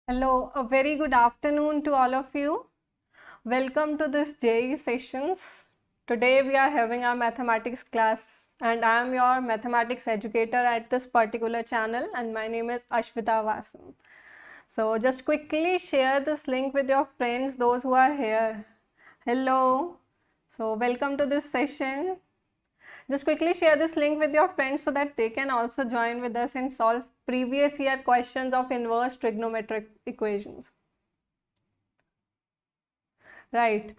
Hello, a very good afternoon to all of you. Welcome to this JEE sessions. Today we are having our mathematics class and I am your mathematics educator at this particular channel and my name is Ashwita Vasan. So just quickly share this link with your friends, those who are here. Hello. So welcome to this session. Just quickly share this link with your friends so that they can also join with us and solve previous year questions of inverse trigonometric equations. Right.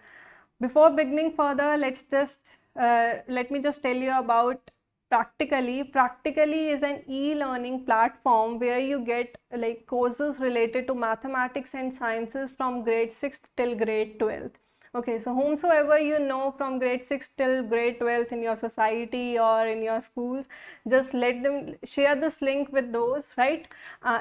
Before beginning further, let me just tell you about Practically. Practically is an e-learning platform where you get like courses related to mathematics and sciences from grade 6th till grade 12th. Okay, so whomsoever you know from grade 6th till grade 12th in your society or in your schools, just let them share this link with those, right?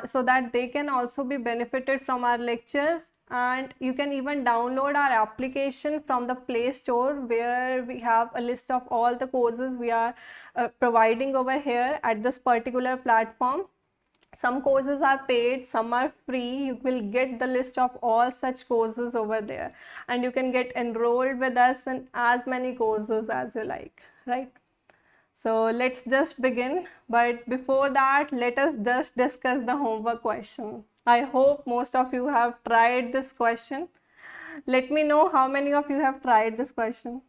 So that they can also be benefited from our lectures, and you can even download our application from the Play Store where we have a list of all the courses we are providing over here at this particular platform. Some courses are paid, some are free. You will get the list of all such courses over there and you can get enrolled with us in as many courses as you like, right? So let's just begin, but before that let us just discuss the homework question. I hope most of you have tried this question. Let me know how many of you have tried this question.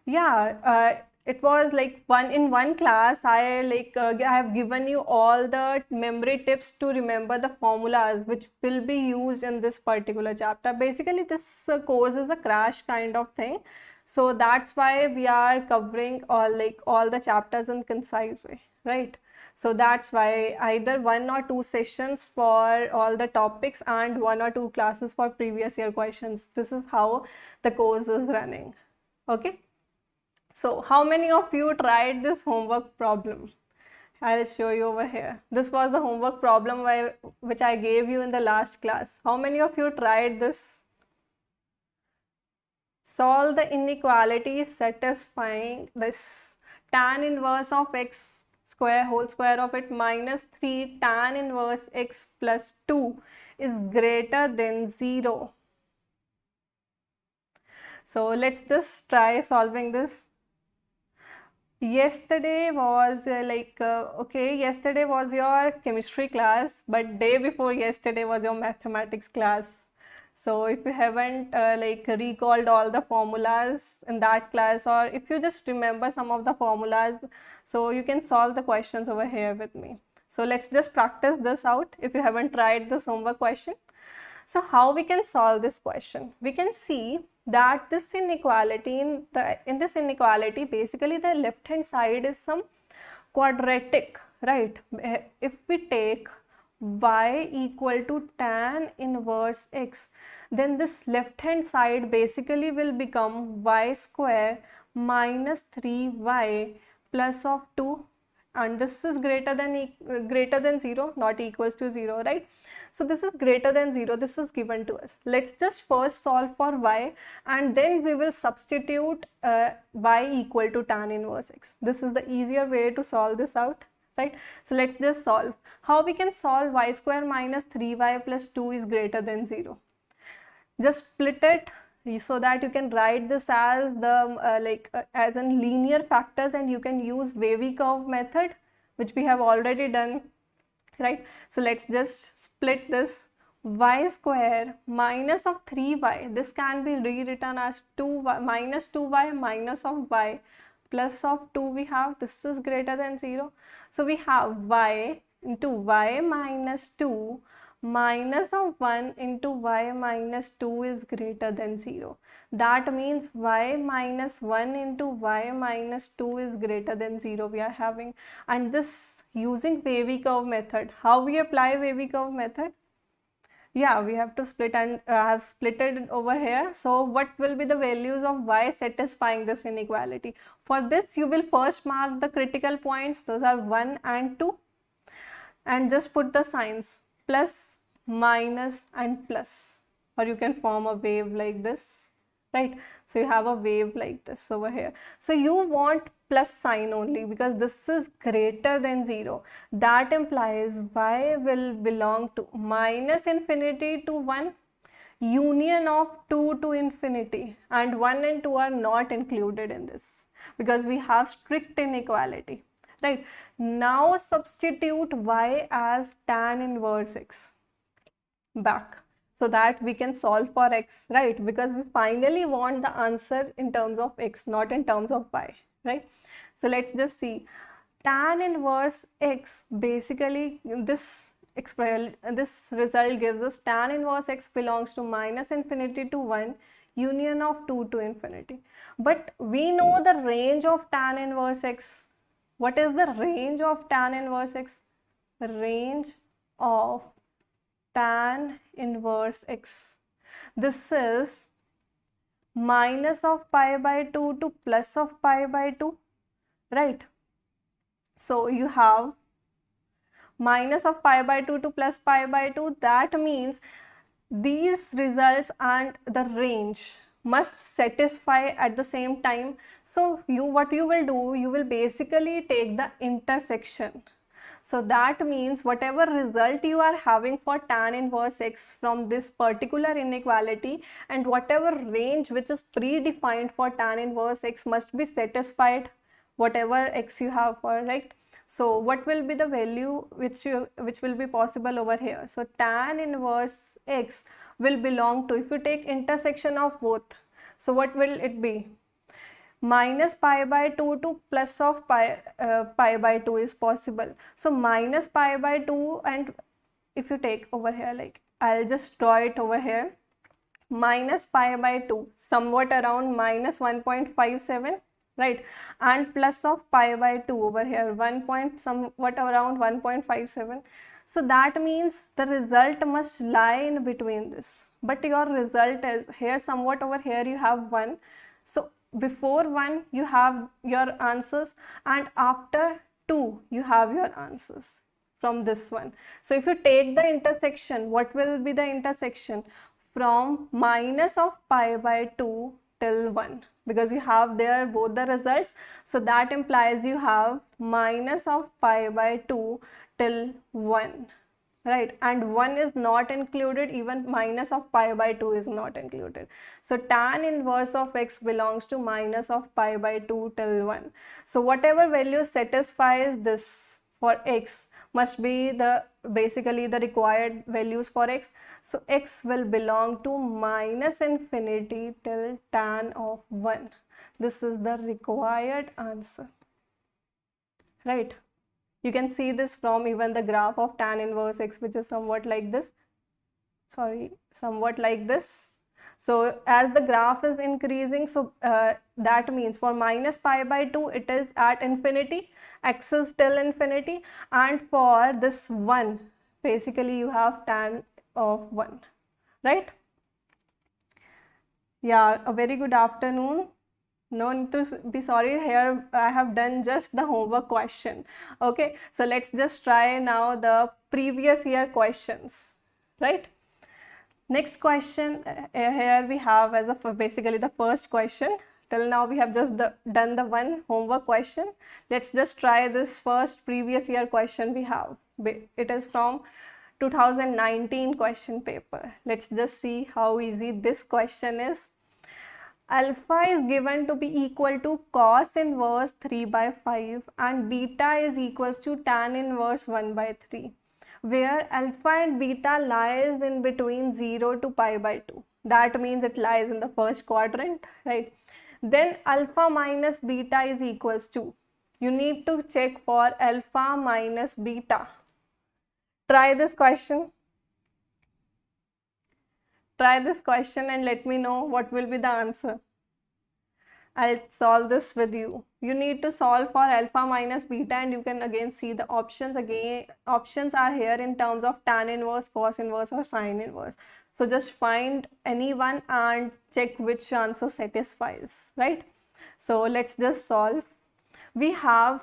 Yeah, it was like one class. I have given you all the memory tips to remember the formulas which will be used in this particular chapter. Basically, this course is a crash kind of thing, so that's why we are covering all the chapters in concise way, right? So that's why either 1 or 2 sessions for all the topics and 1 or 2 classes for previous year questions. This is how the course is running. Okay. So how many of you tried this homework problem? I'll show you over here. This was the homework problem which I gave you in the last class. How many of you tried this? Solve the inequality satisfying this tan inverse of x square whole square of it minus 3 tan inverse x plus 2 is greater than 0. So let's just try solving this. Yesterday was yesterday was your chemistry class, but day before yesterday was your mathematics class. So if you haven't recalled all the formulas in that class, or if you just remember some of the formulas, so you can solve the questions over here with me. So let's just practice this out if you haven't tried this homework question. So how we can solve this question? We can see that this inequality in this inequality, basically the left hand side is some quadratic, right? If we take y equal to tan inverse x, then this left hand side basically will become y square minus 3y plus of 2, and this is greater than 0, not equals to 0, right? So this is greater than 0, this is given to us. Let's just first solve for y and then we will substitute y equal to tan inverse x. This is the easier way to solve this out, right? So let's just solve. How we can solve y square minus 3y plus 2 is greater than 0? Just split it so that you can write this as as in linear factors, and you can use wavy curve method, which we have already done, right? So let's just split this. Y square minus of 3y, this can be rewritten as 2y minus 2y minus of y plus of 2 we have, this is greater than 0. So we have y into y minus 2 minus of 1 into y minus 2 is greater than 0. That means y minus 1 into y minus 2 is greater than 0 we are having, and this using wavy curve method. How we apply wavy curve method? Yeah, we have to split, and I have split it over here. So what will be the values of y satisfying this inequality? For this you will first mark the critical points, those are 1 and 2, and just put the signs plus, minus and plus, or you can form a wave like this, right? So you have a wave like this over here. So you want plus sign only because this is greater than 0. That implies y will belong to minus infinity to 1, union of 2 to infinity, and 1 and 2 are not included in this because we have strict inequality, right? Now substitute y as tan inverse x back so that we can solve for x, right? Because we finally want the answer in terms of x, not in terms of y, right? So let's just see. Tan inverse x, basically this result gives us tan inverse x belongs to minus infinity to 1, union of 2 to infinity. But we know the range of tan inverse x. What is the range of tan inverse x? Range of tan inverse x. This is minus of pi by 2 to plus of pi by 2, right? So you have minus of pi by 2 to plus pi by 2. That means these results and the range must satisfy at the same time. So what you will do, you will basically take the intersection. So that means whatever result you are having for tan inverse x from this particular inequality and whatever range which is predefined for tan inverse x must be satisfied whatever x you have for, right? So what will be the value which will be possible over here? So tan inverse x will belong to, if you take intersection of both, so what will it be? Minus pi by 2 to plus of pi by 2 is possible. So minus pi by 2, and if you take over here, like I'll just draw it over here, minus pi by 2 somewhat around minus 1.57, right? And plus of pi by 2 over here, somewhat around 1.57. So that means the result must lie in between this. But your result is here, somewhat over here you have 1. So before 1 you have your answers, and after 2 you have your answers from this one. So if you take the intersection, what will be the intersection? From minus of pi by 2 till 1, because you have there both the results. So that implies you have minus of pi by 2 till 1, right? And 1 is not included, even minus of pi by 2 is not included. So tan inverse of x belongs to minus of pi by 2 till 1. So whatever value satisfies this for x must be basically the required values for x. So x will belong to minus infinity till tan of 1. This is the required answer, right? You can see this from even the graph of tan inverse x, which is somewhat like this. Somewhat like this. So as the graph is increasing, so that means for minus pi by 2 it is at infinity, x is till infinity, and for this 1 basically you have tan of 1, right? Yeah, a very good afternoon. No need to be sorry, here I have done just the homework question. Okay, so let's just try now the previous year questions, right? Next question, here we have as basically the first question. Till now we have just done the one homework question. Let's just try this first previous year question we have. It is from 2019 question paper. Let's just see how easy this question is. Alpha is given to be equal to cos inverse 3 by 5 and beta is equals to tan inverse 1 by 3, where alpha and beta lies in between 0 to pi by 2. That means it lies in the first quadrant, right? Then alpha minus beta is equals to, you need to check for alpha minus beta. Try this question. Try this question and let me know what will be the answer. I'll solve this with you. You need to solve for alpha minus beta, and you can again see the options. Again, options are here in terms of tan inverse, cos inverse or sine inverse. So just find any one and check which answer satisfies, right? So let's just solve. We have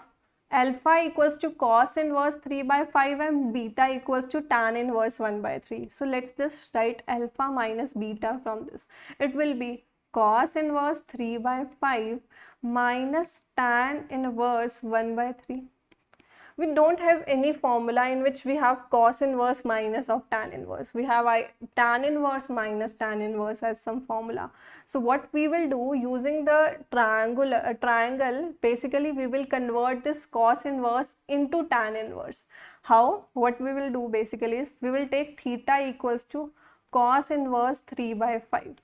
alpha equals to cos inverse 3 by 5 and beta equals to tan inverse 1 by 3. So let's just write alpha minus beta from this. It will be cos inverse 3 by 5 minus tan inverse 1 by 3. We don't have any formula in which we have cos inverse minus of tan inverse. We have tan inverse minus tan inverse as some formula. So what we will do, using the triangle, basically we will convert this cos inverse into tan inverse. How? What we will do basically is we will take theta equals to cos inverse 3 by 5.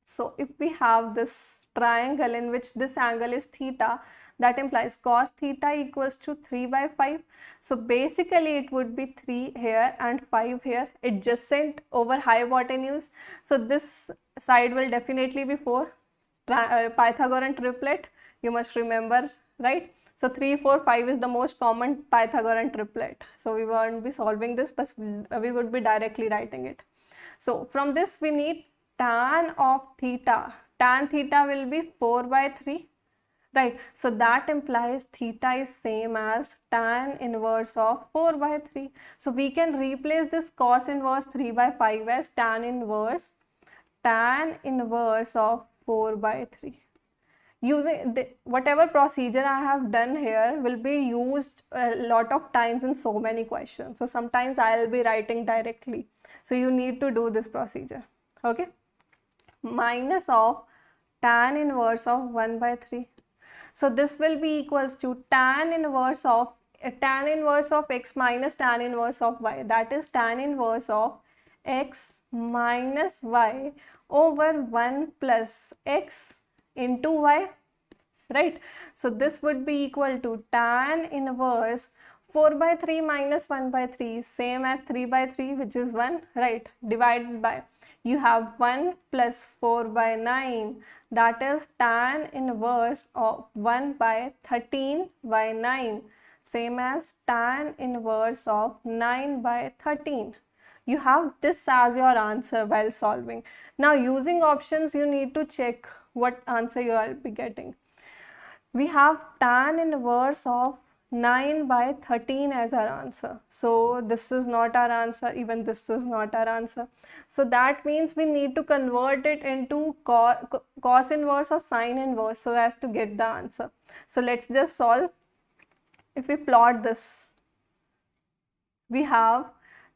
So if we have this triangle in which this angle is theta, that implies cos theta equals to 3 by 5. So basically it would be 3 here and 5 here, adjacent over hypotenuse. So this side will definitely be 4. Pythagorean triplet, you must remember, right? So 3, 4, 5 is the most common Pythagorean triplet. So we won't be solving this, but we would be directly writing it. So from this we need tan of theta. Tan theta will be 4 by 3. Right, so that implies theta is same as tan inverse of 4 by 3. So we can replace this cos inverse 3 by 5 as tan inverse of 4 by 3. Using whatever procedure I have done here will be used a lot of times in so many questions. So sometimes I will be writing directly. So you need to do this procedure. Okay, minus of tan inverse of 1 by 3. So this will be equals to tan inverse of x minus tan inverse of y. That is tan inverse of x minus y over 1 plus x into y, right? So this would be equal to tan inverse 4 by 3 minus 1 by 3, same as 3 by 3, which is 1, right? Divided by, you have 1 plus 4 by 9, that is tan inverse of 1 by 13 by 9, same as tan inverse of 9 by 13. You have this as your answer while solving. Now using options, you need to check what answer you will be getting. We have tan inverse of 9 by 13 as our answer. So this is not our answer, even this is not our answer. So that means we need to convert it into cos inverse or sine inverse so as to get the answer. So let's just solve. If we plot this, we have,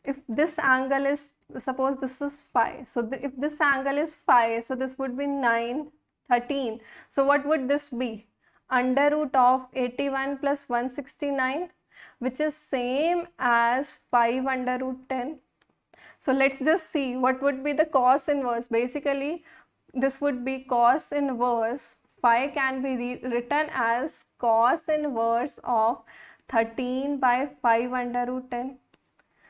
if this angle is, suppose this is phi. So if this angle is phi, so this would be 9, 13. So what would this be? Under root of 81 plus 169, which is same as 5 under root 10. So let's just see what would be the cos inverse. Basically, this would be cos inverse. Phi can be written as cos inverse of 13 by 5 under root 10.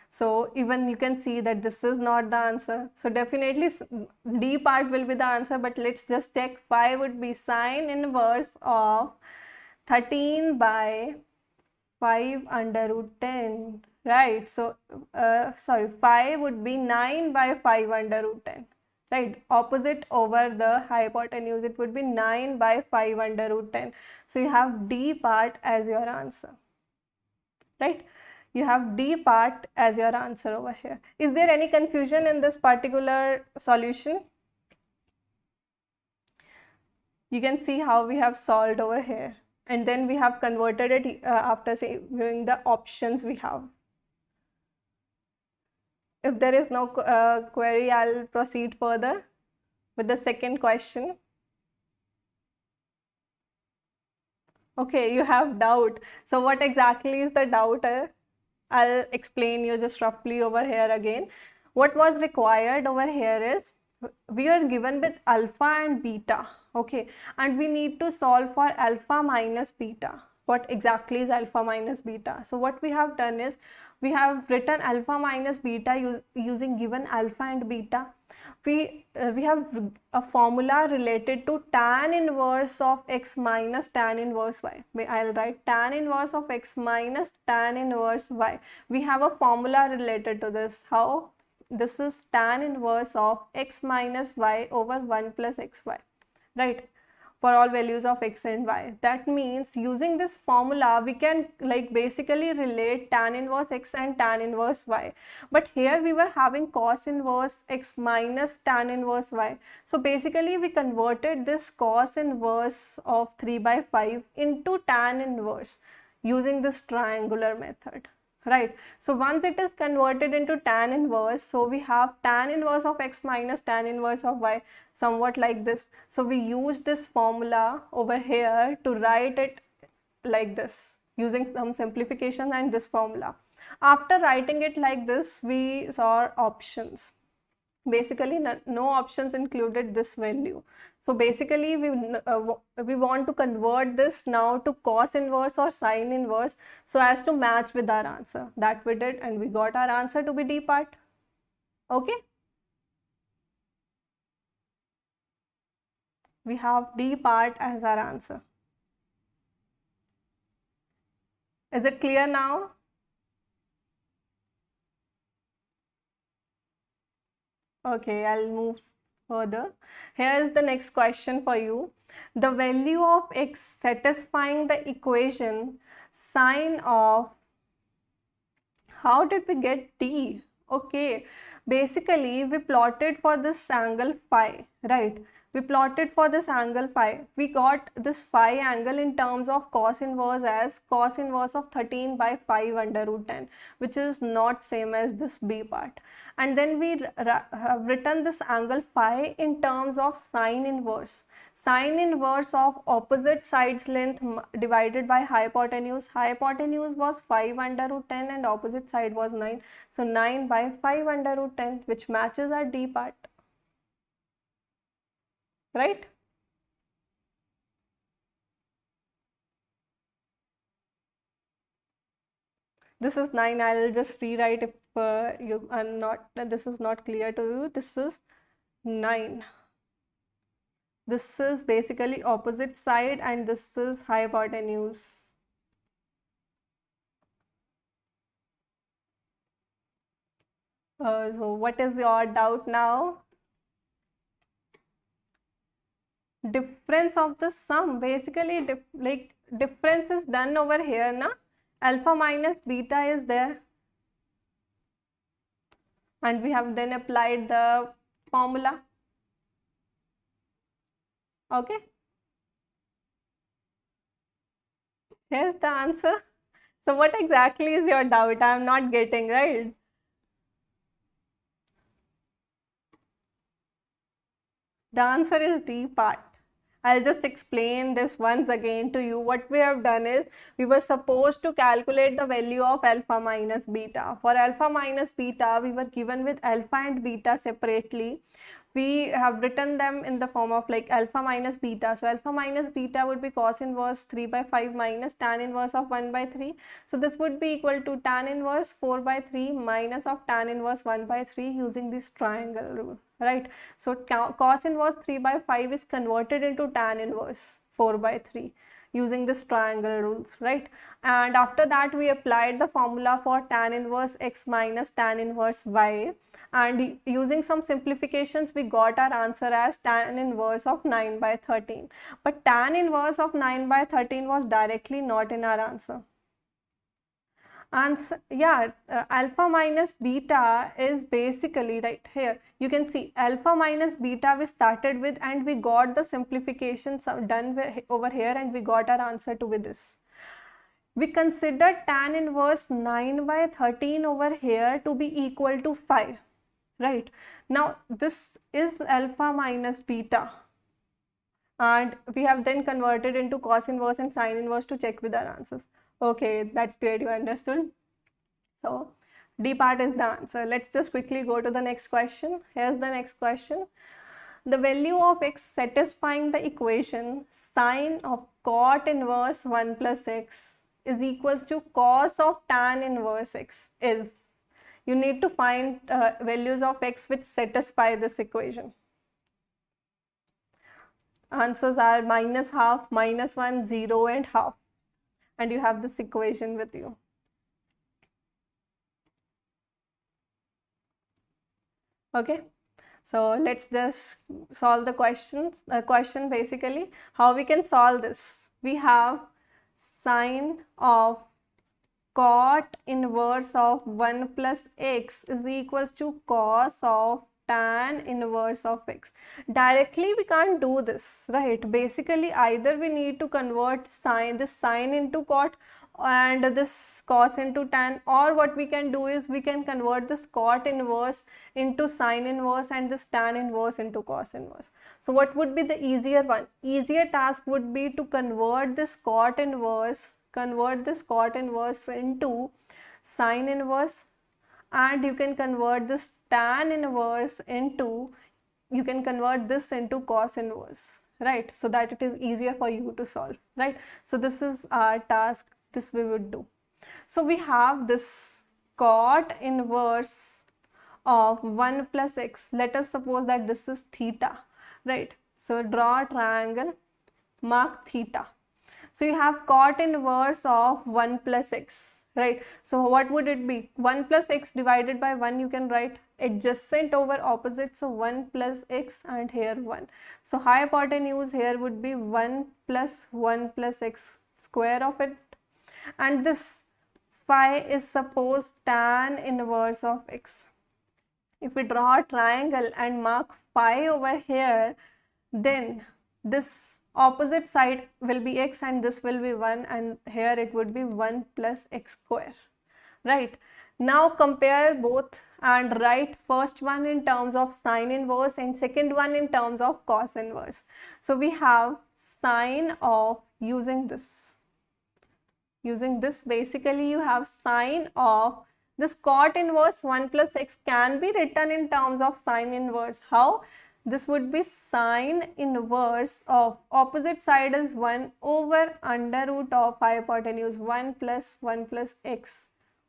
So even you can see that this is not the answer. So definitely D part will be the answer, but let's just check. Phi would be sine inverse of 13 by 5 under root 10, right? So phi would be 9 by 5 under root 10, right? Opposite over the hypotenuse, it would be 9 by 5 under root 10. So you have D part as your answer, right? You have D part as your answer over here. Is there any confusion in this particular solution? You can see how we have solved over here, and then we have converted it after viewing the options we have. If there is no query, I'll proceed further with the second question. Okay, you have doubt. So what exactly is the doubt? I'll explain you just roughly over here again. What was required over here is, we are given with alpha and beta, okay, and we need to solve for alpha minus beta. What exactly is alpha minus beta? So what we have done is, we have written alpha minus beta using given alpha and beta. We have a formula related to tan inverse of x minus tan inverse y. I'll write tan inverse of x minus tan inverse y. We have a formula related to this. How? This is tan inverse of x minus y over 1 plus xy, right? for all values of x and y. That means using this formula we can like basically relate tan inverse x and tan inverse y. But here we were having cos inverse x minus tan inverse y. So basically we converted this cos inverse of 3 by 5 into tan inverse using this triangular method. Right. So once it is converted into tan inverse, so we have tan inverse of x minus tan inverse of y, somewhat like this. So we use this formula over here to write it like this using some simplification and this formula. After writing it like this, we saw options. Basically no options included this value. So basically we want to convert this now to cos inverse or sine inverse so as to match with our answer. That we did, and we got our answer to be D part. Okay, we have D part as our answer. Is it clear now? Okay, I'll move further. Here's the next question for you. The value of x satisfying the equation sine of, how did we get D? Okay, basically we plotted for this angle phi, right? We plotted for this angle phi. We got this phi angle in terms of cos inverse as cos inverse of 13 by 5 under root 10, which is not same as this B part. And then we have written this angle phi in terms of sine inverse. Sine inverse of opposite sides length divided by hypotenuse. Hypotenuse was 5 under root 10 and opposite side was 9. So 9 by 5 under root 10, which matches our D part. Right? This is 9. I'll just rewrite if you are not, this is not clear to you. This is 9. This is basically opposite side and this is hypotenuse. So what is your doubt now? Difference of the sum, basically like difference is done over here, na? Alpha minus beta is there, and we have then applied the formula. Okay, here's the answer. So what exactly is your doubt? I am not getting, right? The answer is D part. I'll just explain this once again to you. What we have done is, we were supposed to calculate the value of alpha minus beta. For alpha minus beta, we were given with alpha and beta separately. We have written them in the form of like alpha minus beta. So alpha minus beta would be cos inverse 3 by 5 minus tan inverse of 1 by 3. So this would be equal to tan inverse 4 by 3 minus of tan inverse 1 by 3 using this triangle rule, right? So cos inverse 3 by 5 is converted into tan inverse 4 by 3 using this triangle rules, right? And after that we applied the formula for tan inverse x minus tan inverse y, and using some simplifications we got our answer as tan inverse of 9 by 13. But tan inverse of 9 by 13 was directly not in our answer. And yeah, alpha minus beta is basically right here. You can see alpha minus beta we started with, and we got the simplifications done over here, and we got our answer to with this. We consider tan inverse 9 by 13 over here to be equal to 5. Right, now this is alpha minus beta, and we have then converted into cos inverse and sine inverse to check with our answers. Okay, that's great, you understood. So D part is the answer. Let's just quickly go to the next question. Here's the next question. The value of x satisfying the equation sine of cot inverse 1 plus x is equals to cos of tan inverse x is. You need to find values of x which satisfy this equation. Answers are minus half, minus 1, 0 and half. And you have this equation with you. Okay. So let's just solve the question basically. How we can solve this? We have sine of cot inverse of 1 plus x is equals to cos of tan inverse of x. Directly we can't do this, right? Basically either we need to convert this sine into cot and this cos into tan, or what we can do is we can convert this cot inverse into sine inverse and this tan inverse into cos inverse. So what would be the easier one? Easier task would be to convert this cot inverse into sine inverse, and you can convert this tan inverse into, you can convert this into cos inverse, right? So that it is easier for you to solve, right? So this is our task, this we would do. So we have this cot inverse of 1 plus x. Let us suppose that this is theta, right? So draw a triangle, mark theta. So you have cot inverse of 1 plus x, right? So what would it be? 1 plus x divided by 1, you can write adjacent over opposite. So 1 plus x and here 1. So hypotenuse here would be 1 plus x square of it. And this phi is suppose tan inverse of x. If we draw a triangle and mark phi over here, then this opposite side will be x and this will be 1, and here it would be 1 plus x square, right? Now compare both and write first one in terms of sine inverse and second one in terms of cos inverse. So we have sine of, using this basically you have sine of this cot inverse 1 plus x can be written in terms of sine inverse. How? This would be sine inverse of opposite side is 1 over under root of hypotenuse 1 plus x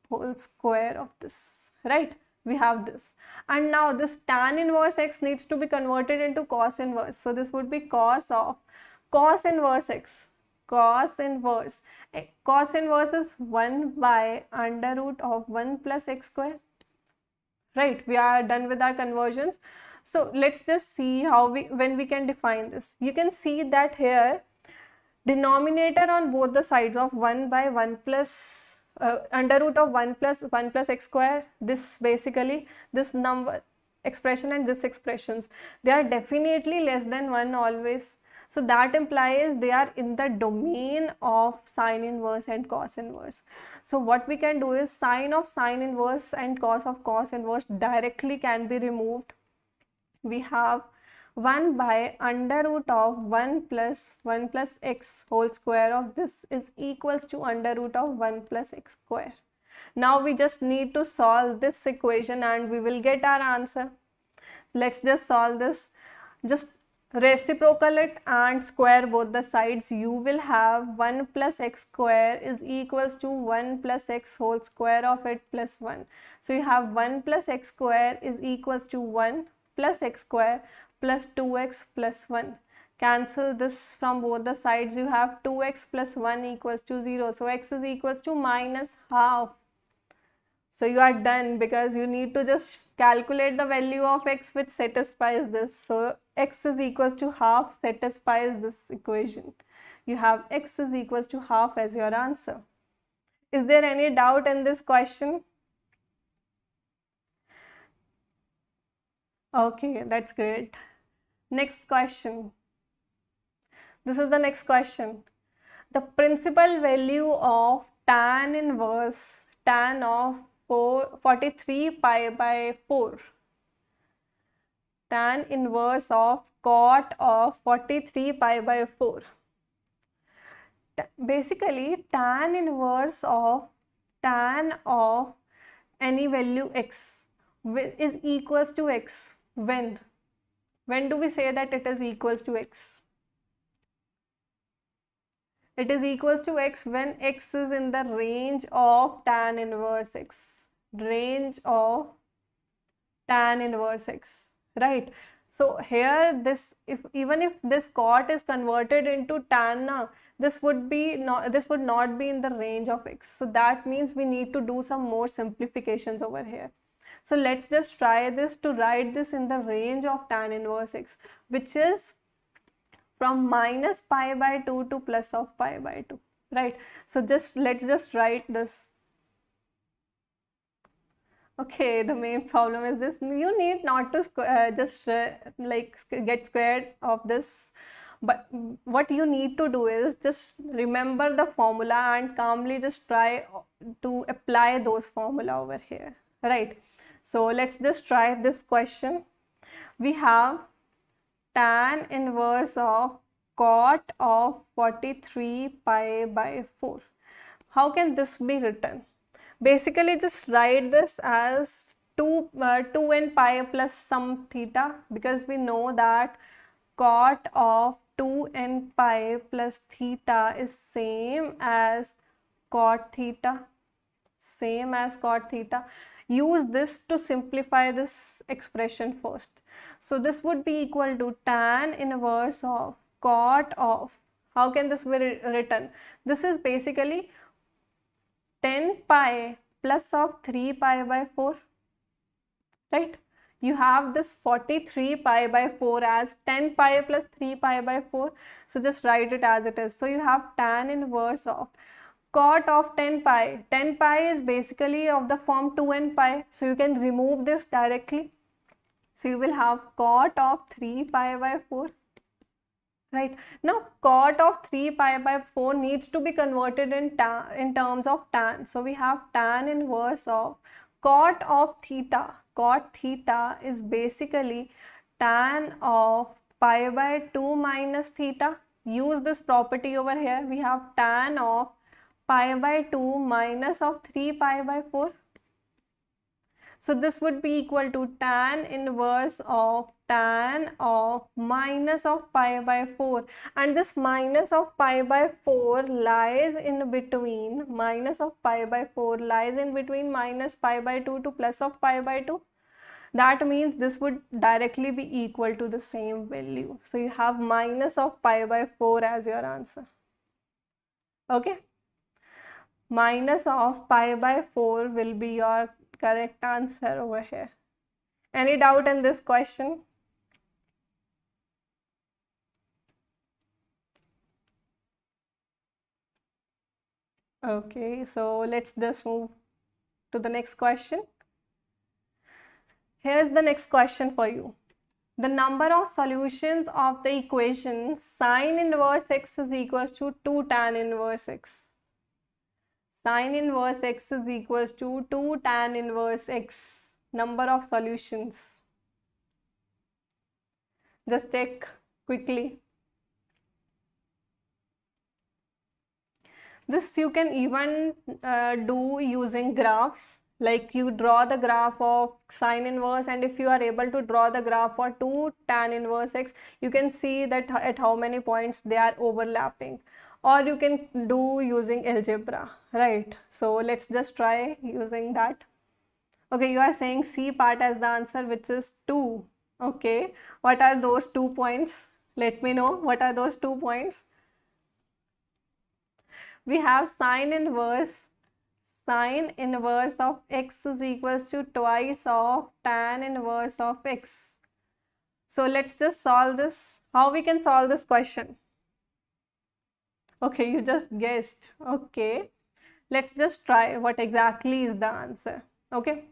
whole square of this, right? We have this. And now this tan inverse x needs to be converted into cos inverse. So this would be cos of cos inverse x. Cos inverse is 1 by under root of 1 plus x square, right? We are done with our conversions. So let's just see how when we can define this. You can see that here denominator on both the sides of 1 by 1 plus under root of 1 plus x square, this basically this number expression and this expressions, they are definitely less than 1 always. So that implies they are in the domain of sine inverse and cos inverse. So what we can do is sine of sine inverse and cos of cos inverse directly can be removed. We have 1 by under root of 1 plus x whole square of this is equals to under root of 1 plus x square. Now we just need to solve this equation and we will get our answer. Let's just solve this. Just reciprocal it and square both the sides. You will have 1 plus x square is equals to 1 plus x whole square of it plus 1. So you have 1 plus x square is equals to 1 plus x square plus 2x plus 1. Cancel this from both the sides. You have 2x plus 1 equals to 0. So x is equals to minus half. So you are done, because you need to just calculate the value of x which satisfies this. So x is equals to half satisfies this equation. You have x is equals to half as your answer. Is there any doubt in this question? Okay, that's great. Next question. This is the next question. The principal value of tan inverse tan of 43 pi by 4. Tan inverse of cot of 43 pi by 4. Basically, tan inverse of tan of any value x is equals to x. When do we say that it is equals to x? It is equals to x when x is in the range of tan inverse x. Range of tan inverse x, right? So here this, even if this cot is converted into tan now, this would not be in the range of x. So that means we need to do some more simplifications over here. So let's just try this to write this in the range of tan inverse x, which is from minus pi by 2 to plus of pi by 2, right? So let's just write this. Okay, the main problem is this: you need not to just get squared of this, but what you need to do is just remember the formula and calmly just try to apply those formula over here, right? So let's just try this question. We have tan inverse of cot of 43 pi by 4. How can this be written? Basically, just write this as 2n pi plus some theta, because we know that cot of 2n pi plus theta is same as cot theta. Use this to simplify this expression first. So this would be equal to tan inverse of cot of, how can this be written? This is basically 10 pi plus of 3 pi by 4, right? You have this 43 pi by 4 as 10 pi plus 3 pi by 4. So just write it as it is. So you have tan inverse of cot of 10 pi. 10 pi is basically of the form 2n pi. So you can remove this directly. So you will have cot of 3 pi by 4. Right. Now cot of 3 pi by 4 needs to be converted in terms of tan. So we have tan inverse of cot of theta. Cot theta is basically tan of pi by 2 minus theta. Use this property over here. We have tan of pi by 2 minus of 3 pi by 4. So this would be equal to tan inverse of tan of minus of pi by 4, and this minus of pi by 4 lies in between, minus pi by 2 to plus of pi by 2. That means this would directly be equal to the same value. So you have minus of pi by 4 as your answer. Okay. Minus of pi by 4 will be your correct answer over here. Any doubt in this question? Okay, so let's just move to the next question. Here's the next question for you. The number of solutions of the equation sine inverse x is equals to 2 tan inverse x. Sine inverse x is equals to 2 tan inverse x. Number of solutions. Just check quickly. This you can even do using graphs. Like you draw the graph of sine inverse, and if you are able to draw the graph for 2 tan inverse x, you can see that at how many points they are overlapping. Or you can do using algebra, right? So let's just try using that. Okay, you are saying C part as the answer, which is 2. Okay, what are those 2 points? Let me know what are those 2 points. We have sine inverse of x is equals to twice of tan inverse of x. So let's just solve this. How we can solve this question? Okay, you just guessed. Okay, let's just try what exactly is the answer. Okay,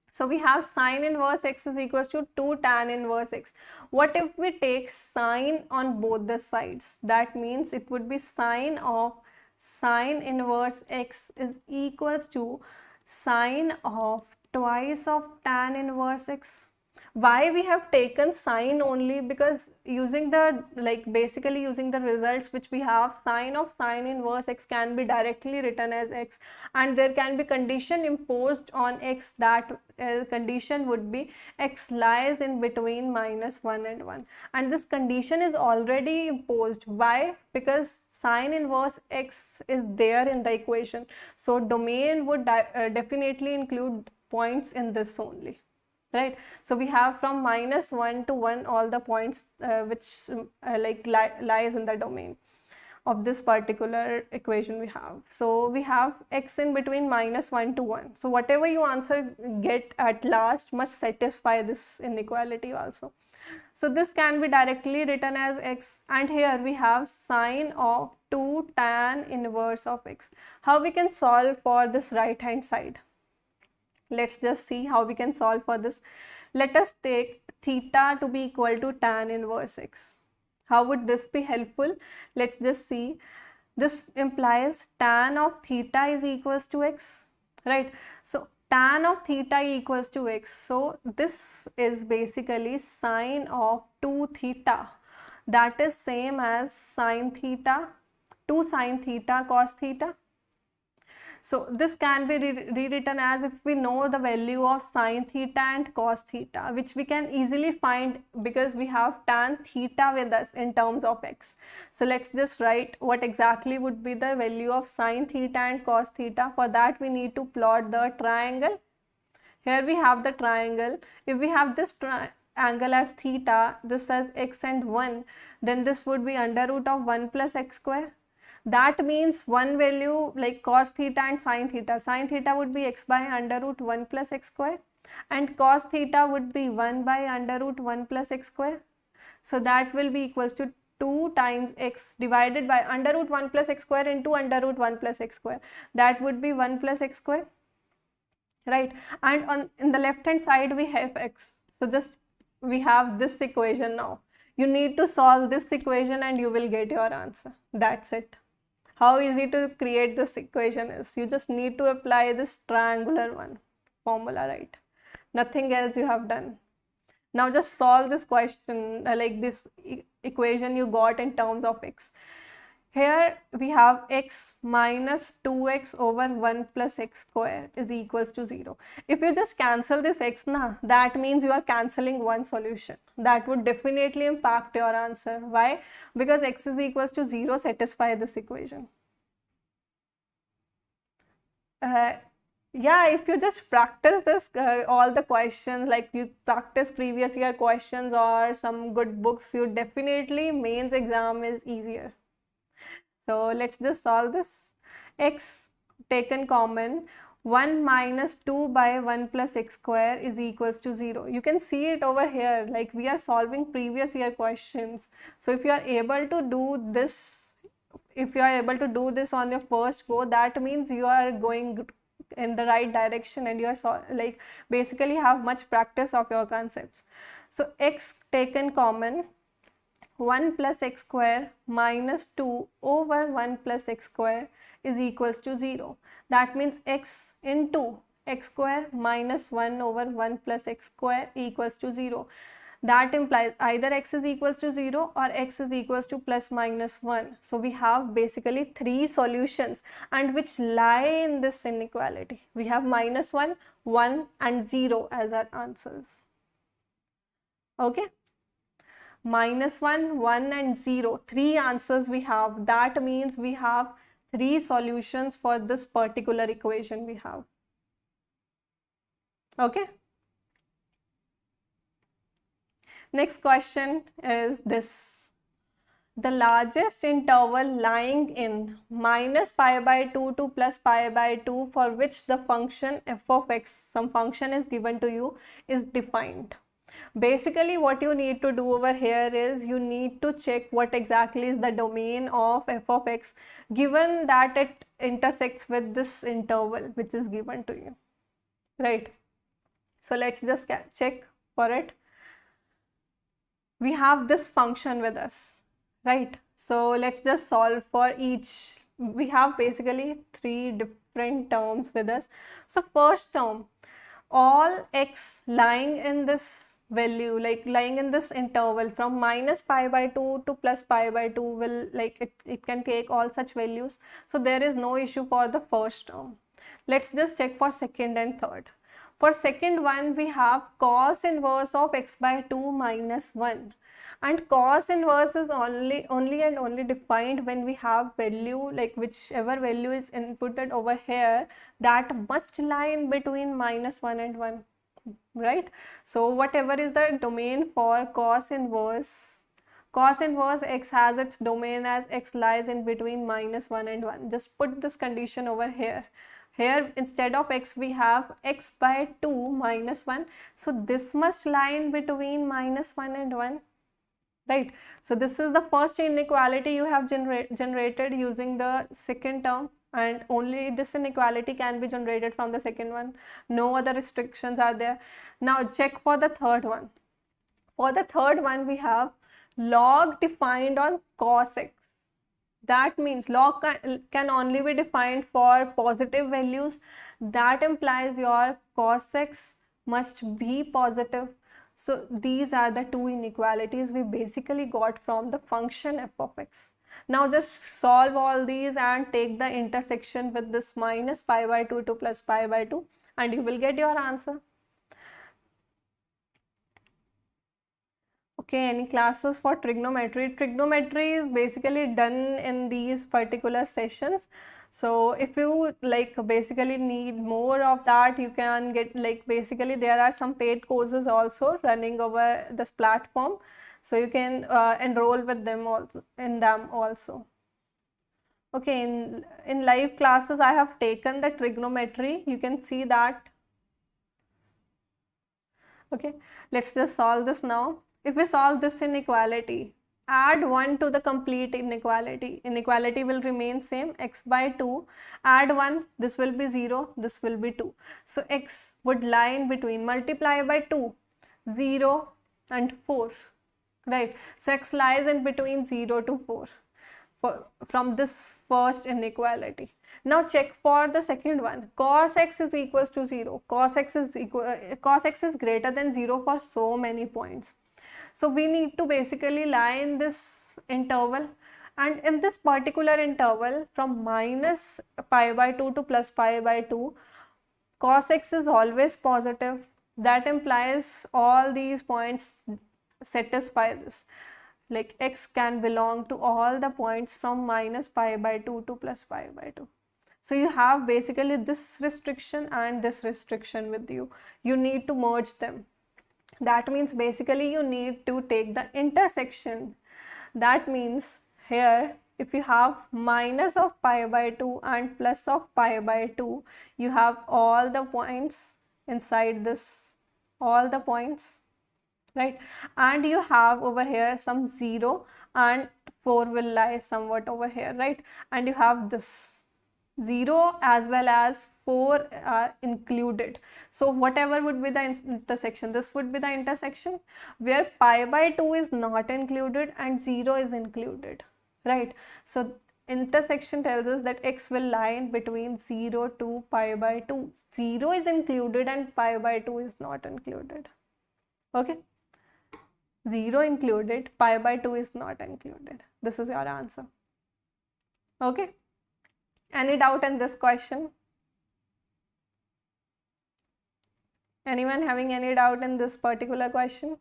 so we have sine inverse x is equals to 2 tan inverse x. What if we take sine on both the sides? That means it would be sine of sine inverse x is equals to sine of twice of tan inverse x. Why we have taken sine only? Because using the basically using the results which we have, sine of sine inverse x can be directly written as x, and there can be condition imposed on x. That condition would be x lies in between minus 1 and 1, and this condition is already imposed. Why? Because sine inverse x is there in the equation, so domain would definitely include points in this only. Right, so we have from minus 1 to 1 all the points which lies in the domain. of this particular equation we have. So we have x in between -1 to 1. So whatever you answer get at last must satisfy this inequality also. So this can be directly written as x, and here we have sine of 2 tan inverse of x. How we can solve for this right hand side? Let's just see how we can solve for this. Let us take theta to be equal to tan inverse x. How would this be helpful? Let's just see. This implies tan of theta is equals to x, right? So tan of theta equals to x. So this is basically sine of 2 theta. That is same as sine theta, 2 sine theta cos theta. So this can be rewritten as, if we know the value of sine theta and cos theta, which we can easily find because we have tan theta with us in terms of x. So let's just write what exactly would be the value of sine theta and cos theta. For that we need to plot the triangle. Here we have the triangle. If we have this angle as theta, this as x and 1, then this would be under root of 1 plus x square. That means one value like cos theta and sine theta. Sine theta would be x by under root 1 plus x square, and cos theta would be 1 by under root 1 plus x square. So that will be equals to 2 times x divided by under root 1 plus x square into under root 1 plus x square. That would be 1 plus x square, right? And in the left hand side we have x. So just we have this equation now. You need to solve this equation and you will get your answer. That's it. How easy to create this equation is, you just need to apply this triangular one formula, right? Nothing else you have done. Now just solve this question, like this equation you got in terms of x. Here we have x minus 2x over 1 plus x square is equals to 0. If you just cancel this x, that means you are cancelling one solution. That would definitely impact your answer. Why? Because x is equals to 0 satisfy this equation. Yeah, if you just practice this, all the questions, like you practice previous year questions or some good books, you definitely mains exam is easier. So let's just solve this. X taken common, 1 minus 2 by 1 plus x square is equals to 0. You can see it over here, like we are solving previous year questions. So if you are able to do this, on your first go, that means you are going in the right direction and you are like basically have much practice of your concepts. So x taken common, 1 plus x square minus 2 over 1 plus x square is equals to 0. That means x into x square minus 1 over 1 plus x square equals to 0. That implies either x is equals to 0 or x is equals to plus minus 1. So we have basically 3 solutions and which lie in this inequality. We have -1, 1 and 0 as our answers. Okay. -1, 1 and 0, 3 answers we have. That means we have 3 solutions for this particular equation we have. Okay. Next question is this. The largest interval lying in minus pi by 2 to plus pi by 2 for which the function f of x, some function is given to you, is defined. Basically what you need to do over here is you need to check what exactly is the domain of f of x given that it intersects with this interval which is given to you, right? So let's just check for it. We have this function with us, right? So let's just solve for each. We have basically 3 different terms with us. So first term, all x lying in this value, like lying in this interval from minus pi by 2 to plus pi by 2 will, like it can take all such values. So there is no issue for the first term. Let's just check for second and third. For second one, we have cos inverse of x by 2 minus 1. And cos inverse is only defined when we have value, like whichever value is inputted over here, that must lie in between -1 and 1, right? So whatever is the domain for cos inverse Cos inverse x has its domain as x lies in between -1 and 1. Just put this condition over here. Here instead of x we have x by 2 minus 1. So this must lie in between -1 and 1. Right. So this is the first inequality you have generated using the second term, and only this inequality can be generated from the second one. No other restrictions are there. Now check for the third one. For the third one we have log defined on cos x. That means log can only be defined for positive values. That implies your cos x must be positive. So these are the two inequalities we basically got from the function f of x. Now just solve all these and take the intersection with this minus pi by 2 to plus pi by 2 and you will get your answer. Okay, any classes for trigonometry? Trigonometry is basically done in these particular sessions. So if you like basically need more of that, you can get like basically there are some paid courses also running over this platform. So you can enroll with them also. Okay, in live classes I have taken the trigonometry. You can see that. Okay, let's just solve this now. If we solve this inequality, add 1 to the complete inequality. Inequality will remain same, x by 2. Add 1, this will be 0, this will be 2. So x would lie in between, multiply by 2, 0 and 4. Right. So x lies in between 0 to 4 from this first inequality. Now check for the second one. Cos x is equals to 0. Cos x is greater than 0 for so many points. So we need to basically lie in this interval, and in this particular interval from minus pi by 2 to plus pi by 2, cos x is always positive. That implies all these points satisfy this. Like x can belong to all the points from minus pi by 2 to plus pi by 2. So you have basically this restriction and this restriction with you. You need to merge them. That means basically you need to take the intersection. That means here if you have minus of pi by 2 and plus of pi by 2, you have all the points inside this, all the points, right? And you have over here some 0 and 4 will lie somewhat over here, right? And you have this 0 as well as 4 are included. So whatever would be the intersection, this would be the intersection where pi by 2 is not included and 0 is included, right? So intersection tells us that x will lie in between 0 to pi by 2. 0 is included and pi by 2 is not included. Okay, 0 included, pi by 2 is not included. This is your answer. Okay. Any doubt in this question? Anyone having any doubt in this particular question?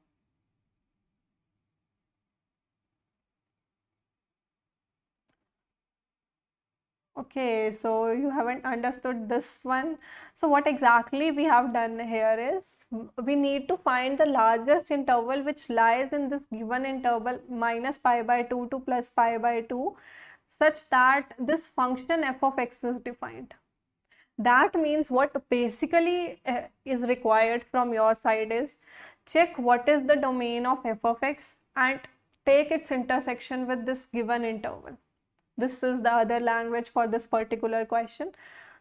Okay, so you haven't understood this one. So what exactly we have done here is we need to find the largest interval which lies in this given interval minus pi by 2 to plus pi by 2, such that this function f of x is defined. That means what basically is required from your side is check what is the domain of f of x and take its intersection with this given interval. This is the other language for this particular question.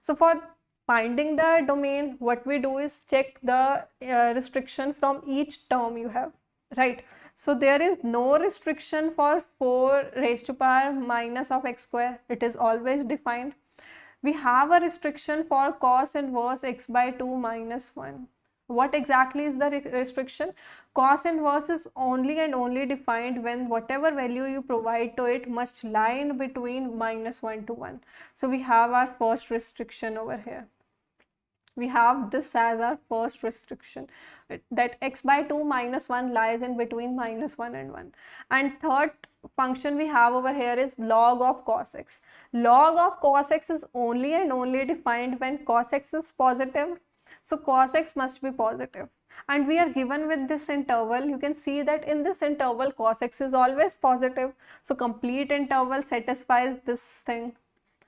So for finding the domain, what we do is check the restriction from each term you have, right? So there is no restriction for 4 raised to power minus of x square. It is always defined. We have a restriction for cos inverse x by 2 minus 1. What exactly is the restriction? Cos inverse is only and only defined when whatever value you provide to it must lie in between minus 1 to 1. So we have our first restriction over here. We have this as our first restriction, that x by 2 minus 1 lies in between minus 1 and 1. And third function we have over here is log of cos x. Log of cos x is only and only defined when cos x is positive. So cos x must be positive. and we are given with this interval. You can see that in this interval cos x is always positive, so complete interval satisfies this thing.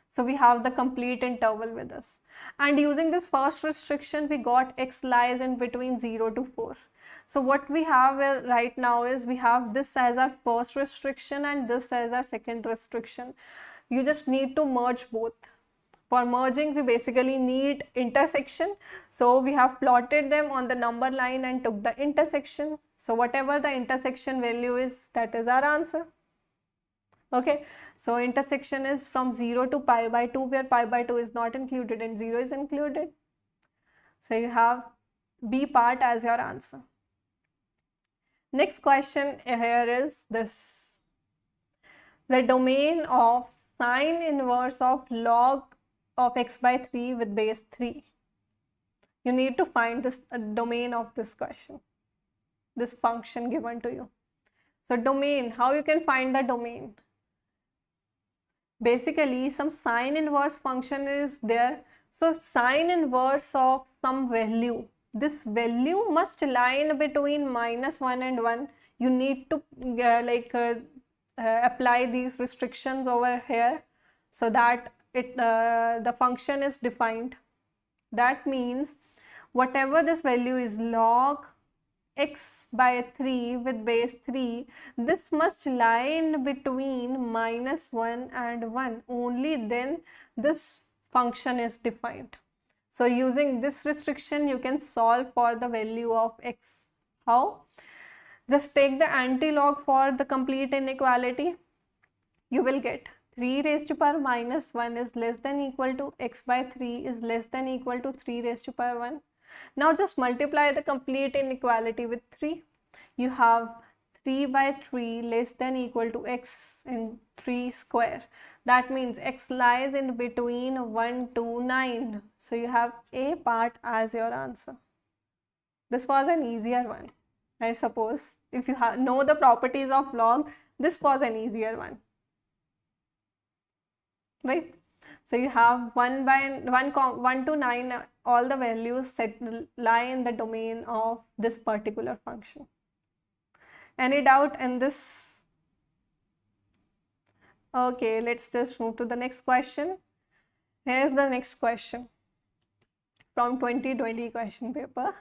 So we have the complete interval with us, and using this first restriction we got x lies in between 0 to 4. So what we have right now is we have this as our first restriction and this as our second restriction. You just need to merge both. For merging we basically need intersection, so we have plotted them on the number line and took the intersection. So whatever the intersection value is, that is our answer. Okay, so intersection is from 0 to pi by 2, where pi by 2 is not included and 0 is included. So you have B part as your answer. Next question here is this: the domain of sine inverse of log of x by 3 with base 3. You need to find this domain of this question, this function given to you. So domain, how you can find the domain? Basically some sine inverse function is there. So sine inverse of some value, this value must lie in between -1 and 1. You need to apply these restrictions over here so that the function is defined. That means whatever this value is, log x by 3 with base 3, this must lie in between -1 and 1. Only then this function is defined. So using this restriction you can solve for the value of x. How? Just take the anti-log for the complete inequality. You will get 3 raised to power -1 is less than equal to x by 3 is less than equal to 3 raised to power 1. Now just multiply the complete inequality with 3. You have 3 by 3 less than equal to x in 3 square. That means x lies in between 1 to 9. So you have A part as your answer. This was an easier one, I suppose. If you know the properties of log, this was an easier one, right? So you have 1 to 9, all the values lie in the domain of this particular function. Any doubt in this? Okay, let's just move to the next question. Here's the next question from 2020 question paper.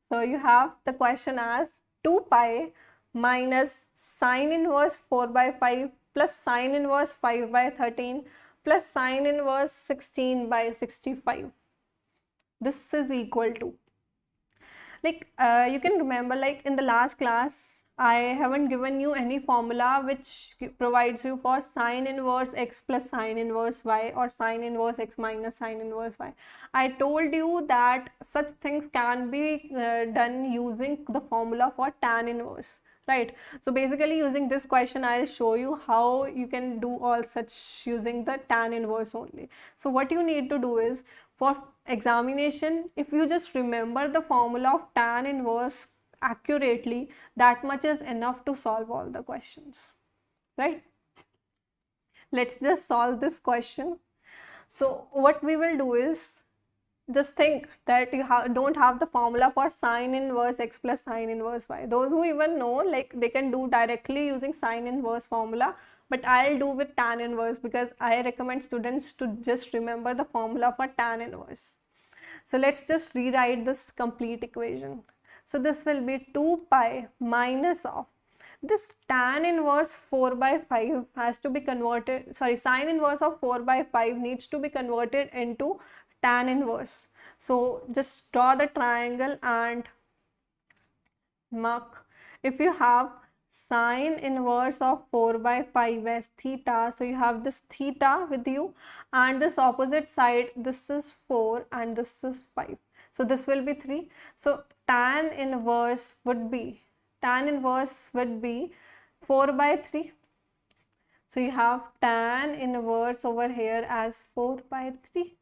So you have the question as 2 pi minus sine inverse 4 by 5 plus sine inverse 5 by 13 plus sine inverse 16 by 65. This is equal to, you can remember, in the last class I haven't given you any formula which provides you for sine inverse x plus sine inverse y or sine inverse x minus sine inverse y. I told you that such things can be done using the formula for tan inverse, right? So basically using this question I'll show you how you can do all such using the tan inverse only. So what you need to do is, for examination, if you just remember the formula of tan inverse accurately, that much is enough to solve all the questions, right? Let's just solve this question. So what we will do is, just think that you don't have the formula for sine inverse x plus sine inverse y. Those who even know, they can do directly using sine inverse formula, but I'll do with tan inverse because I recommend students to just remember the formula for tan inverse. So let's just rewrite this complete equation. So this will be 2 pi minus of this tan inverse 4 by 5 has to be converted, sine inverse of 4 by 5 needs to be converted into tan inverse. So just draw the triangle and mark. If you have sine inverse of 4 by 5 as theta, so you have this theta with you, and this opposite side, this is 4 and this is 5. So this will be 3. So tan inverse would be 4 by 3. So you have tan inverse over here as 4 by 3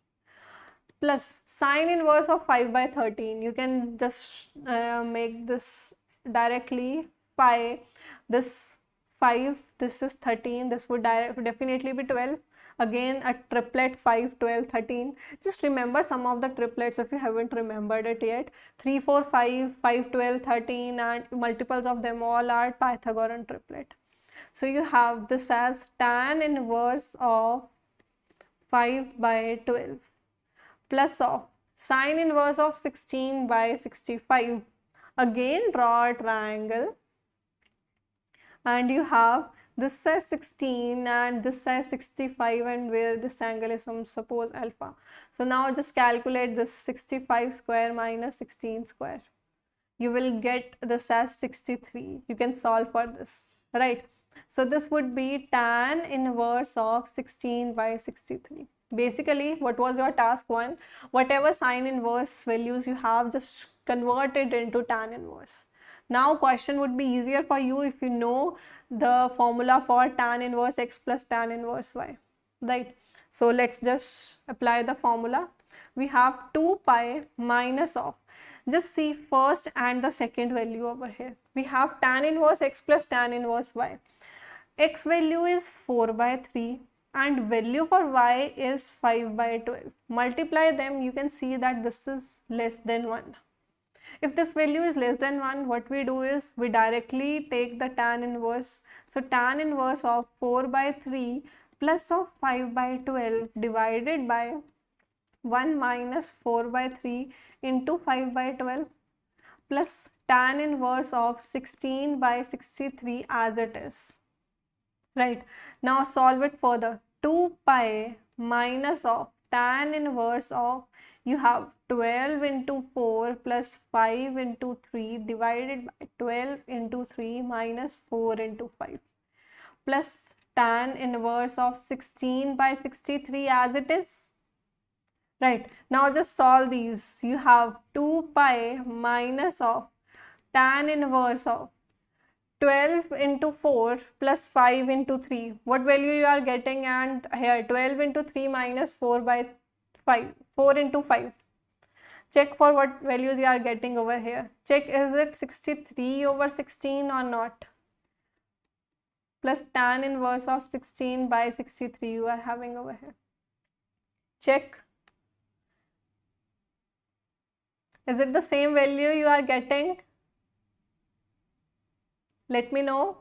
plus sine inverse of 5 by 13. You can just make this directly pi, this 5, this is 13, this would definitely be 12, Again a triplet 5, 12, 13. Just remember some of the triplets if you haven't remembered it yet. 3, 4, 5, 5, 12, 13, and multiples of them all are Pythagorean triplet. So you have this as tan inverse of 5 by 12 plus of sine inverse of 16 by 65. Again draw a triangle, and you have this says 16 and this says 65, and where this angle is suppose alpha. So now just calculate this 65 square minus 16 square. You will get this as 63. You can solve for this, right? So this would be tan inverse of 16 by 63. Basically, what was your task 1? Whatever sine inverse values you have, just convert it into tan inverse. Now question would be easier for you if you know the formula for tan inverse x plus tan inverse y, right? So let's just apply the formula. We have 2 pi minus of, just see first and the second value over here. We have tan inverse x plus tan inverse y. X value is 4 by 3 and value for y is 5 by 12. Multiply them, you can see that this is less than 1. If this value is less than 1, what we do is we directly take the tan inverse. So tan inverse of 4 by 3 plus of 5 by 12 divided by 1 minus 4 by 3 into 5 by 12 plus tan inverse of 16 by 63 as it is. Right, now solve it further. 2 pi minus of tan inverse of, you have 12 into 4 plus 5 into 3 divided by 12 into 3 minus 4 into 5 plus tan inverse of 16 by 63 as it is. Right, now just solve these. You have 2 pi minus of tan inverse of 12 into 4 plus 5 into 3. What value you are getting? And here 12 into 3 minus 4 by 5. 4 into 5. Check for what values you are getting over here. Check, is it 63 over 16 or not? Plus tan inverse of 16 by 63 you are having over here. Check. Is it the same value you are getting? Let me know.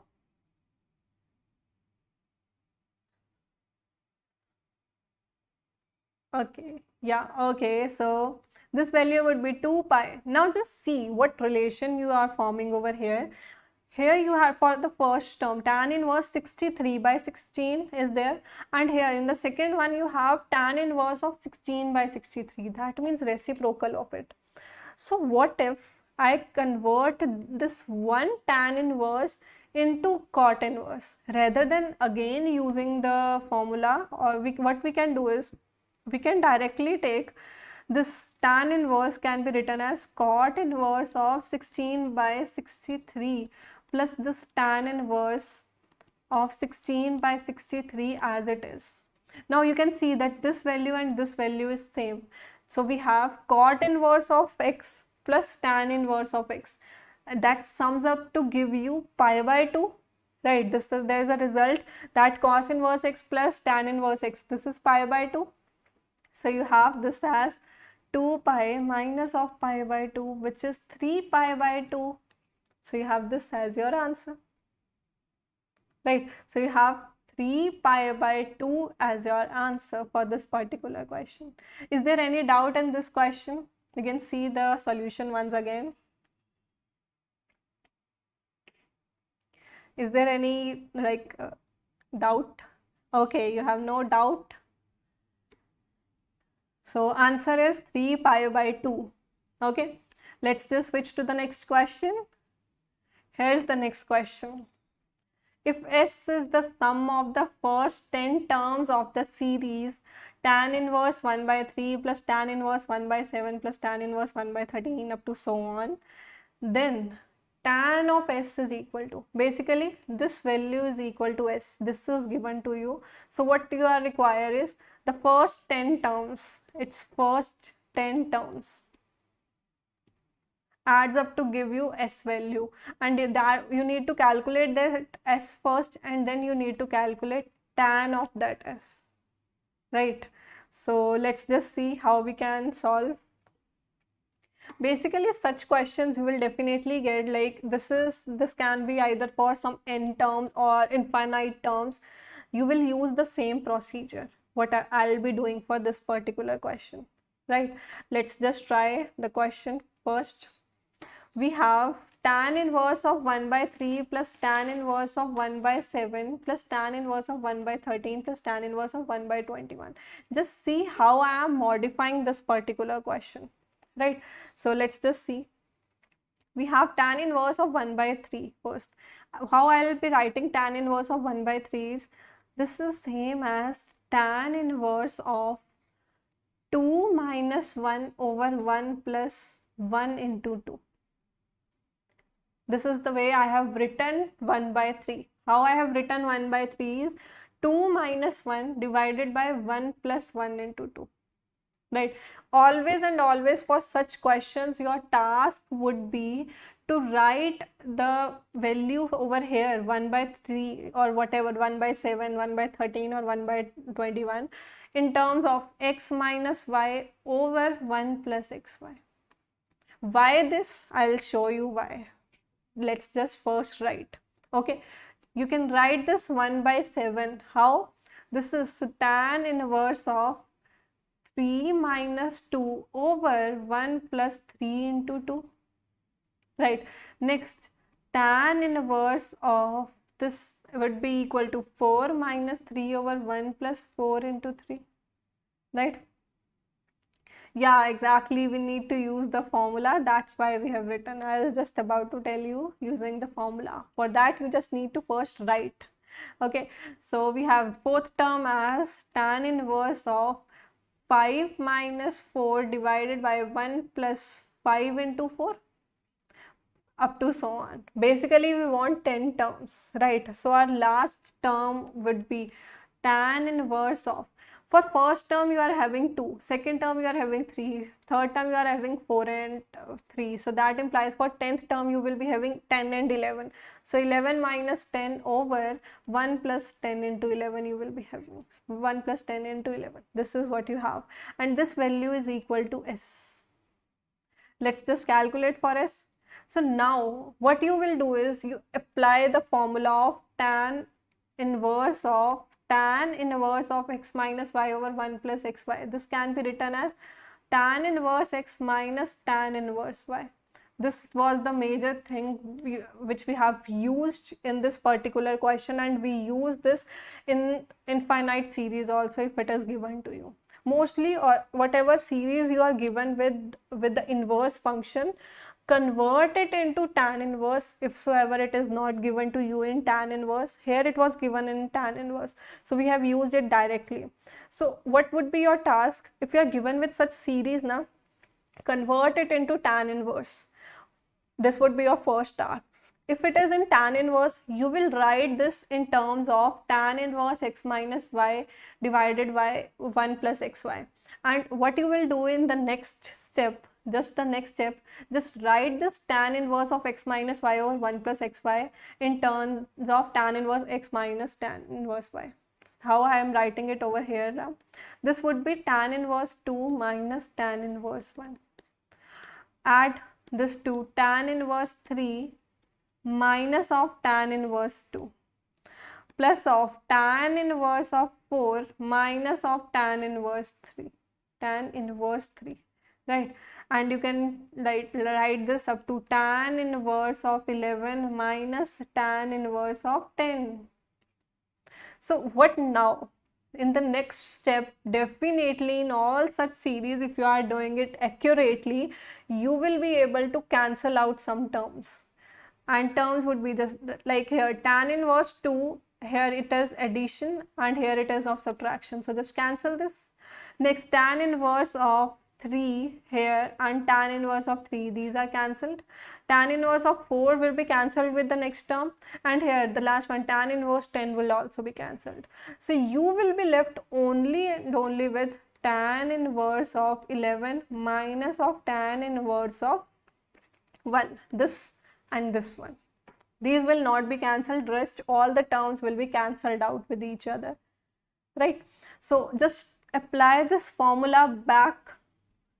Okay, yeah, okay, so this value would be 2 pi. Now just see what relation you are forming over here. Here you have for the first term tan inverse 63 by 16 is there, and here in the second one you have tan inverse of 16 by 63. That means reciprocal of it. So what if I convert this one tan inverse into cot inverse rather than again using the formula? Or what we can do is we can directly take this tan inverse can be written as cot inverse of 16 by 63 plus this tan inverse of 16 by 63 as it is. Now you can see that this value and this value is same. So we have cot inverse of x plus tan inverse of x. That sums up to give you pi by 2. Right, there is a result that cos inverse x plus tan inverse x. This is pi by 2. So you have this as 2 pi minus of pi by 2, which is 3 pi by 2. So you have this as your answer. Right, so you have 3 pi by 2 as your answer for this particular question. Is there any doubt in this question? You can see the solution once again. Is there any doubt? Okay, you have no doubt. So answer is 3 pi by 2. Okay, let's just switch to the next question. Here's the next question. If S is the sum of the first 10 terms of the series tan inverse 1 by 3 plus tan inverse 1 by 7 plus tan inverse 1 by 13 up to so on, then tan of S is equal to, basically this value is equal to S. This is given to you. So what you are require is the first 10 terms, its first 10 terms adds up to give you S value, and that you need to calculate that S first and then you need to calculate tan of that S. right? So let's just see how we can solve. Basically such questions you will definitely get, like this can be either for some n terms or infinite terms. You will use the same procedure what I'll be doing for this particular question, right? Let's just try the question first. We have tan inverse of 1 by 3 plus tan inverse of 1 by 7 plus tan inverse of 1 by 13 plus tan inverse of 1 by 21. Just see how I am modifying this particular question, right? So let's just see. We have tan inverse of 1 by 3 first. How I will be writing tan inverse of 1 by 3 is, this is same as tan inverse of 2 minus 1 over 1 plus 1 into 2. This is the way I have written 1 by 3. How I have written 1 by 3 is 2 minus 1 divided by 1 plus 1 into 2. Right? Always and always for such questions, your task would be to write the value over here 1 by 3 or whatever, 1 by 7, 1 by 13 or 1 by 21 in terms of x minus y over 1 plus xy. Why this? I'll show you why. Let's just first write. Okay, you can write this 1 by 7. How? This is tan inverse of 3 minus 2 over 1 plus 3 into 2. Right. Next, tan inverse of this would be equal to 4 minus 3 over 1 plus 4 into 3. Right. Yeah, exactly. We need to use the formula. That's why we have written. I was just about to tell you using the formula. For that, you just need to first write. Okay. So we have fourth term as tan inverse of 5 minus 4 divided by 1 plus 5 into 4 up to so on. Basically, we want 10 terms, right? So our last term would be tan inverse of, for first term you are having 2, second term you are having 3, third term you are having 4 and 3. So that implies for 10th term you will be having 10 and 11. So 11 minus 10 over 1 plus 10 into 11 you will be having 1 plus 10 into 11. This is what you have, and this value is equal to S. Let's just calculate for S. So now what you will do is you apply the formula of tan inverse of x minus y over 1 plus xy. This can be written as tan inverse x minus tan inverse y. This was the major thing which we have used in this particular question, and we use this in infinite series also if it is given to you. Mostly, or whatever series you are given with the inverse function, convert it into tan inverse if so ever it is not given to you in tan inverse. Here it was given in tan inverse, so we have used it directly. So what would be your task if you are given with such series now? Convert it into tan inverse. This would be your first task. If it is in tan inverse, you will write this in terms of tan inverse x minus y divided by 1 plus xy. And what you will do in the next step, just write this tan inverse of x minus y over 1 plus xy in terms of tan inverse x minus tan inverse y. How I am writing it over here now? This would be tan inverse 2 minus tan inverse 1. Add this to tan inverse 3 minus of tan inverse 2 plus of tan inverse of 4 minus of tan inverse 3. Tan inverse 3, right? And you can write this up to tan inverse of 11 minus tan inverse of 10. So what now? In the next step, definitely in all such series, if you are doing it accurately, you will be able to cancel out some terms. And terms would be just like here, tan inverse 2, here it is addition and here it is of subtraction. So just cancel this. Next, tan inverse of 3 here and tan inverse of 3, these are cancelled. Tan inverse of 4 will be cancelled with the next term, and here the last one, tan inverse 10, will also be cancelled. So you will be left only and only with tan inverse of 11 minus of tan inverse of 1, this and this one. These will not be cancelled, rest all the terms will be cancelled out with each other, right? So just apply this formula back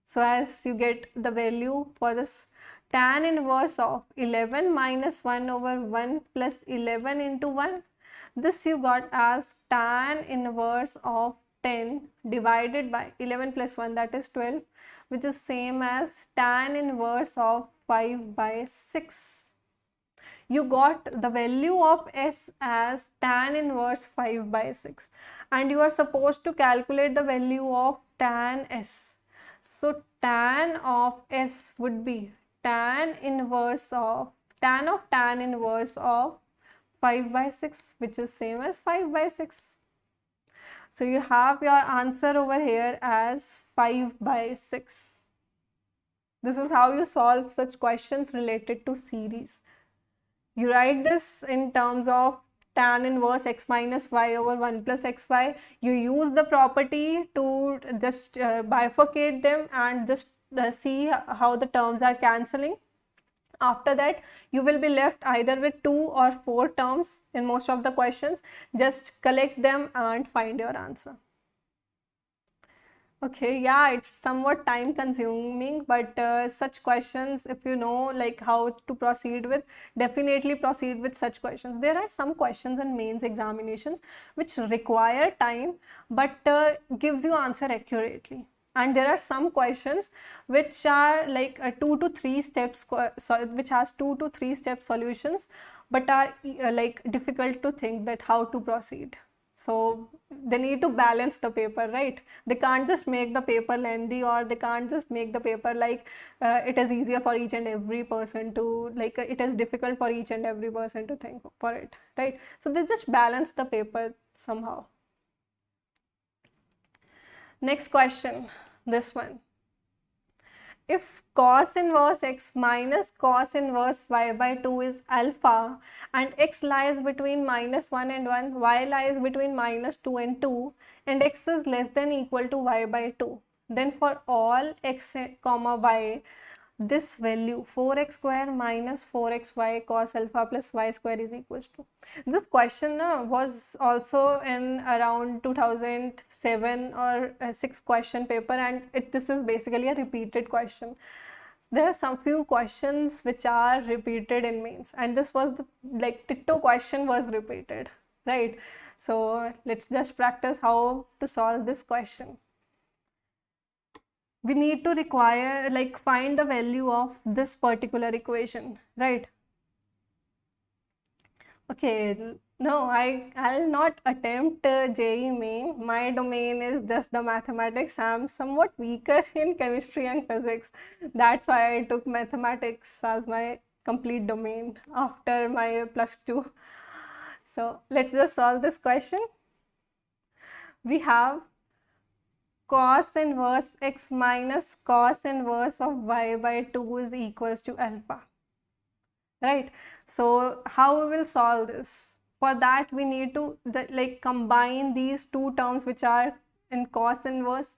so as you get the value for this tan inverse of 11 minus 1 over 1 plus 11 into 1. This you got as tan inverse of 10 divided by 11 plus 1, that is 12, which is same as tan inverse of 5 by 6. You got the value of S as tan inverse 5 by 6, and you are supposed to calculate the value of tan S. So tan of S would be tan of tan inverse of 5 by 6, which is same as 5 by 6. So you have your answer over here as 5 by 6. This is how you solve such questions related to series. You write this in terms of tan inverse x minus y over 1 plus xy. You use the property to just bifurcate them and just see how the terms are cancelling. After that, you will be left either with 2 or 4 terms in most of the questions. Just collect them and find your answer. Okay, yeah, it's somewhat time consuming, but such questions, if you know like how to proceed with, definitely proceed with such questions. There are some questions in mains examinations which require time but gives you answer accurately. And there are some questions which are like 2 to 3 steps, which has 2 to 3 step solutions, but are like difficult to think that how to proceed. So they need to balance the paper, right? They can't just make the paper lengthy, or they can't just make the paper like it is easier for each and every person to, like it is difficult for each and every person to think for it, right? So they just balance the paper somehow. Next question, this one. If cos inverse x minus cos inverse y by 2 is alpha, and x lies between minus 1 and 1, y lies between minus 2 and 2, and x is less than equal to y by 2, then for all x comma y, this value 4x square minus 4xy cos alpha plus y square is equals to. This question was also in around 2007 or 6 question paper, and this is basically a repeated question. There are some few questions which are repeated in mains, and this was the like ditto question was repeated, right? So let's just practice how to solve this question. We need to find the value of this particular equation, right? Okay, no, I'll not attempt JEE main. My domain is just the mathematics. I'm somewhat weaker in chemistry and physics. That's why I took mathematics as my complete domain after my +2. So let's just solve this question. We have cos inverse x minus cos inverse of y by 2 is equals to alpha, right? So how we will solve this? For that we need to combine these two terms which are in cos inverse.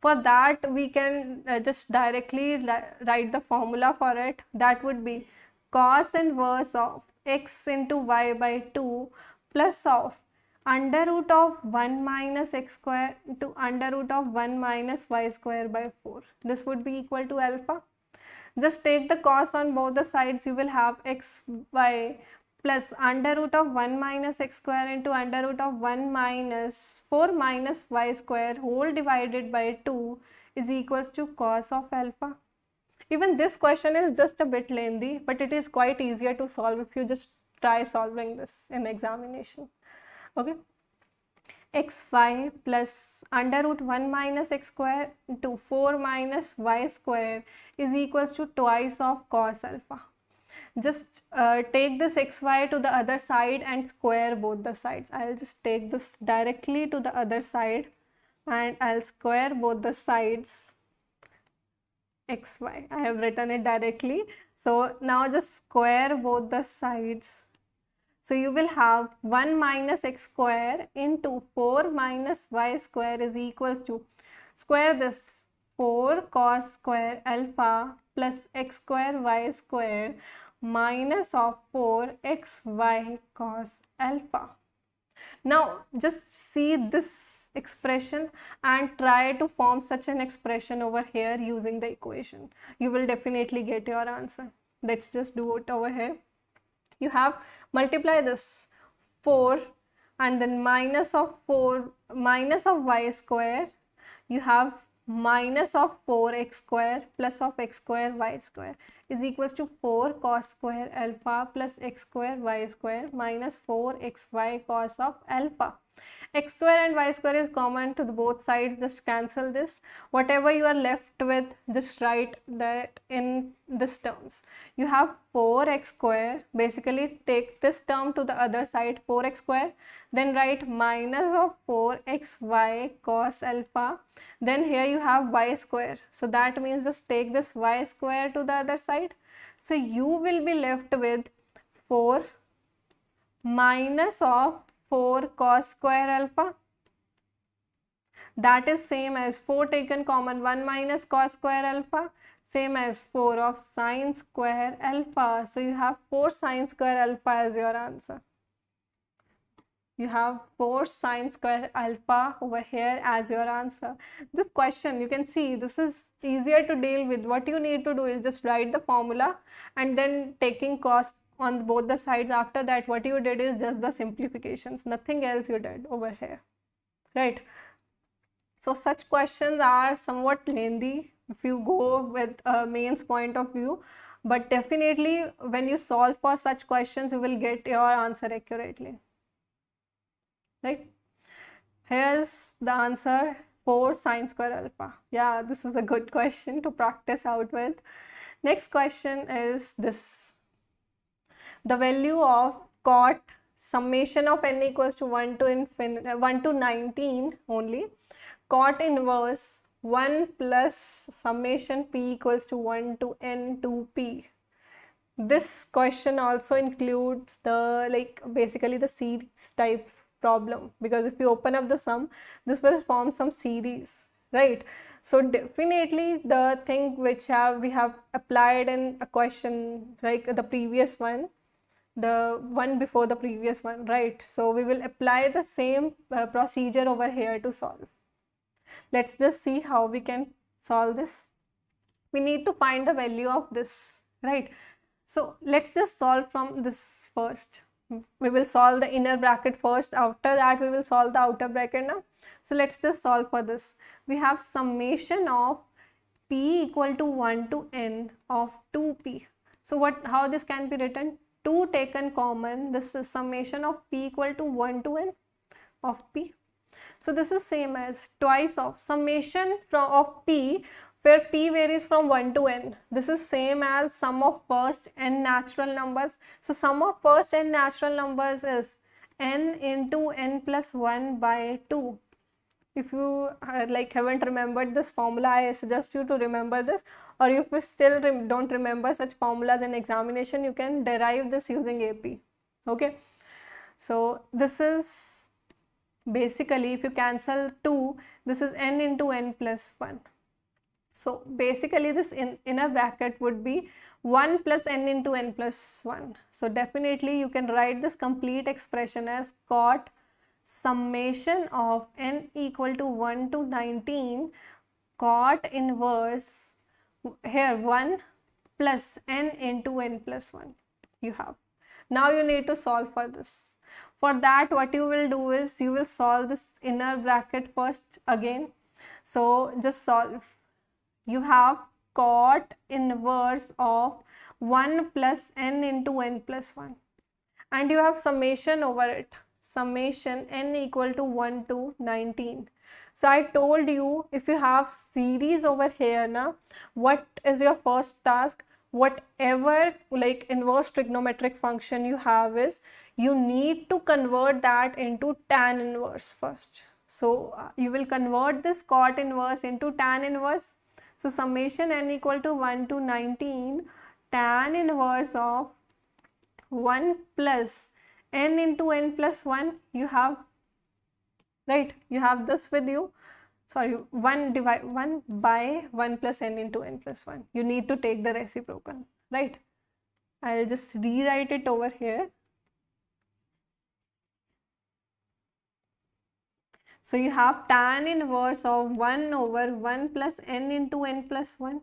For that we can just directly write the formula for it. That would be cos inverse of x into y by 2 plus of under root of 1 minus x square into under root of 1 minus y square by 4. This would be equal to alpha. Just take the cos on both the sides. You will have x y plus under root of 1 minus x square into under root of 1 minus 4 minus y square whole divided by 2 is equals to cos of alpha. Even this question is just a bit lengthy, but it is quite easier to solve if you just try solving this in examination. Okay, xy plus under root 1 minus x square into 4 minus y square is equals to twice of cos alpha. Just take this xy to the other side and square both the sides. I'll just take this directly to the other side and I'll square both the sides. xy, I have written it directly. So now just square both the sides. So you will have 1 minus x square into 4 minus y square is equals to, square this, 4 cos square alpha plus x square y square minus of 4 xy cos alpha. Now just see this expression and try to form such an expression over here using the equation. You will definitely get your answer. Let's just do it over here. You have multiply this 4 and then minus of y square. You have minus of 4x square plus of x square y square is equals to 4 cos square alpha plus x square y square minus 4xy cos of alpha. X square and y square is common to the both sides, just cancel this. Whatever you are left with, just write that in this terms. You have 4x square, basically take this term to the other side, 4x square, then write minus of 4xy cos alpha, then here you have y square, so that means just take this y square to the other side. So you will be left with 4 minus of 4 cos square alpha, that is same as 4 taken common, 1 minus cos square alpha, same as 4 of sin square alpha. So you have 4 sin square alpha as your answer. You have 4 sin square alpha over here as your answer. This question, you can see, this is easier to deal with. What you need to do is just write the formula and then taking cos on both the sides. After that, what you did is just the simplifications, nothing else you did over here, right? So such questions are somewhat lengthy if you go with a mains point of view, but definitely when you solve for such questions, you will get your answer accurately, right? Here's the answer, 4 sin square alpha. Yeah, this is a good question to practice out with. Next question is this. The value of cot summation of n equals to 1 to 19 only, cot inverse 1 plus summation p equals to 1 to n to p. This question also includes the basically the series type problem, because if you open up the sum, this will form some series, right? So definitely the thing which we have applied in a question like the previous one, the one before the previous one, right? So we will apply the same procedure over here to solve. Let's just see how we can solve this. We need to find the value of this, right? So let's just solve from this first. We will solve the inner bracket first, after that we will solve the outer bracket now. So let's just solve for this. We have summation of p equal to 1 to n of 2p. So how this can be written? 2 taken common, this is summation of p equal to 1 to n of p. So this is same as twice of summation of p, where p varies from 1 to n. This is same as sum of first n natural numbers. So sum of first n natural numbers is n into n plus 1 by 2. If you haven't remembered this formula, I suggest you to remember this, or if you still don't remember such formulas in examination, you can derive this using AP. Okay, so this is basically, if you cancel 2, this is n into n plus 1. So basically this inner bracket would be 1 plus n into n plus 1. So definitely you can write this complete expression as cot summation of n equal to 1 to 19 cot inverse here 1 plus n into n plus 1 you have. Now you need to solve for this. For that, what you will do is you will solve this inner bracket first again. So just solve. You have cot inverse of 1 plus n into n plus 1 and you have summation over it, summation n equal to 1 to 19. So I told you, if you have series over here now, what is your first task? Whatever inverse trigonometric function you have is, you need to convert that into tan inverse first. So you will convert this cot inverse into tan inverse. So summation n equal to 1 to 19 tan inverse of 1 plus n into n plus 1 you have, right? You have this with you. Sorry, 1 by 1 plus n into n plus 1. You need to take the reciprocal, right? I'll just rewrite it over here. So you have tan inverse of 1 over 1 plus n into n plus 1.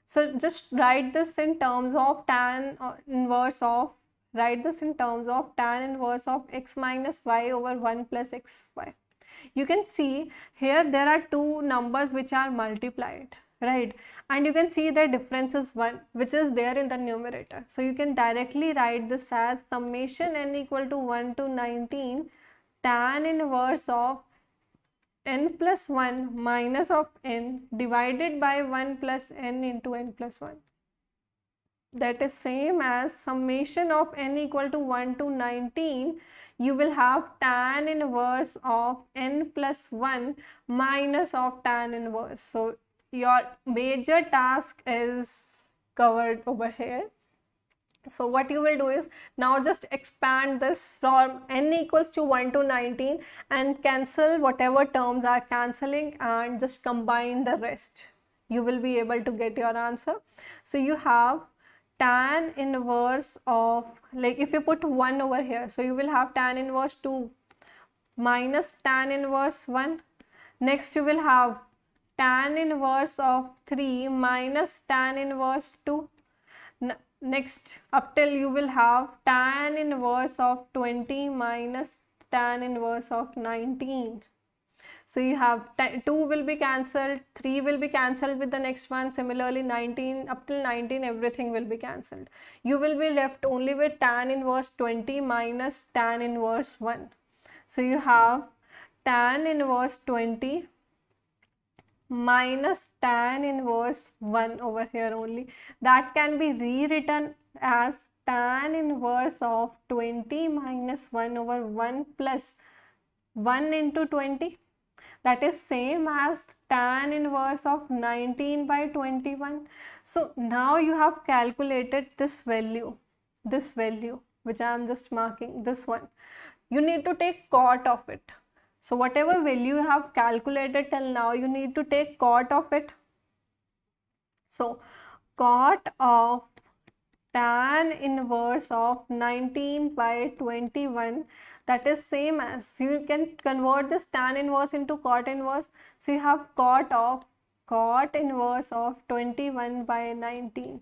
So just write this in terms of tan inverse of, write this in terms of tan inverse of x minus y over 1 plus xy. You can see here there are two numbers which are multiplied, right? And you can see the difference is 1, which is there in the numerator. So you can directly write this as summation n equal to 1 to 19 tan inverse of n plus 1 minus of n divided by 1 plus n into n plus 1. That is same as summation of n equal to 1 to 19. You will have tan inverse of n plus 1 minus of tan inverse. So your major task is covered over here. So what you will do is now just expand this from n equals to 1 to 19 and cancel whatever terms are cancelling and just combine the rest. You will be able to get your answer. So you have tan inverse of, like if you put 1 over here, so you will have tan inverse 2 minus tan inverse 1. Next you will have tan inverse of 3 minus tan inverse 2. Next up till you will have tan inverse of 20 minus tan inverse of 19. So you have 2 will be cancelled, 3 will be cancelled with the next one. Similarly 19 up till 19 everything will be cancelled. You will be left only with tan inverse 20 minus tan inverse 1. So you have tan inverse 20 minus tan inverse 1 over here only. That can be rewritten as tan inverse of 20 minus 1 over 1 plus 1 into 20. That is same as tan inverse of 19 by 21. So now you have calculated this value which I am just marking, this one. You need to take cot of it. So whatever value you have calculated till now, you need to take cot of it. So cot of tan inverse of 19 by 21, that is same as, you can convert this tan inverse into cot inverse. So you have cot inverse of 21 by 19.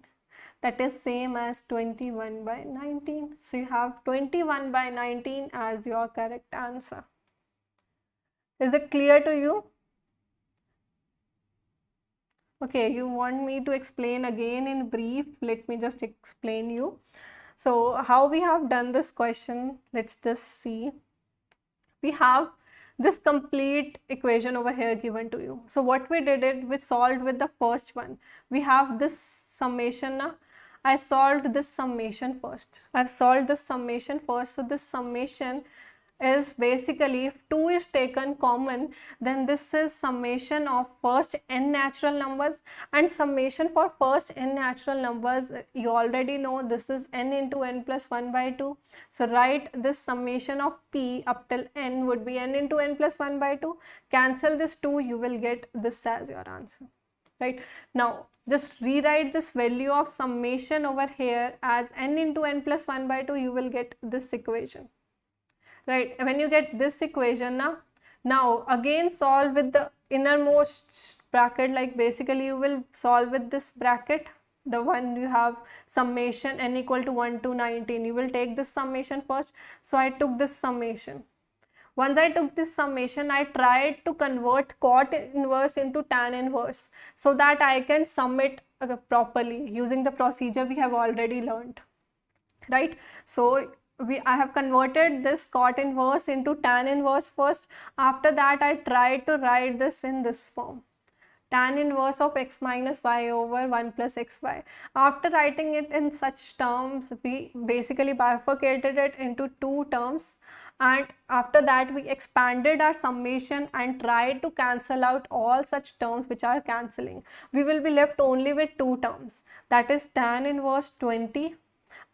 That is same as 21 by 19. So you have 21 by 19 as your correct answer. Is it clear to you? Okay, you want me to explain again in brief? Let me just explain you. So how we have done this question, let's just see. We have this complete equation over here given to you. So what we did is we solved with the first one. We have this summation now. I solved this summation first. I've solved this summation first. So this summation is basically if 2 is taken common, then this is summation of first n natural numbers, and summation for first n natural numbers, you already know this is n into n plus 1 by 2. So write this summation of p up till n would be n into n plus 1 by 2. Cancel this 2, you will get this as your answer. Right, now just rewrite this value of summation over here as n into n plus 1 by 2. You will get this equation. Right, when you get this equation now again solve with the innermost bracket, like basically you will solve with this bracket, the one you have summation n equal to 1 to 19. You will take this summation first. So I took this summation. Once I took this summation, I tried to convert cot inverse into tan inverse so that I can sum it properly using the procedure we have already learned. Right, so I have converted this cot inverse into tan inverse first. After that, I tried to write this in this form, tan inverse of x minus y over 1 plus xy. After writing it in such terms, we basically bifurcated it into 2 terms, and after that we expanded our summation and tried to cancel out all such terms which are cancelling. We will be left only with 2 terms, that is tan inverse 20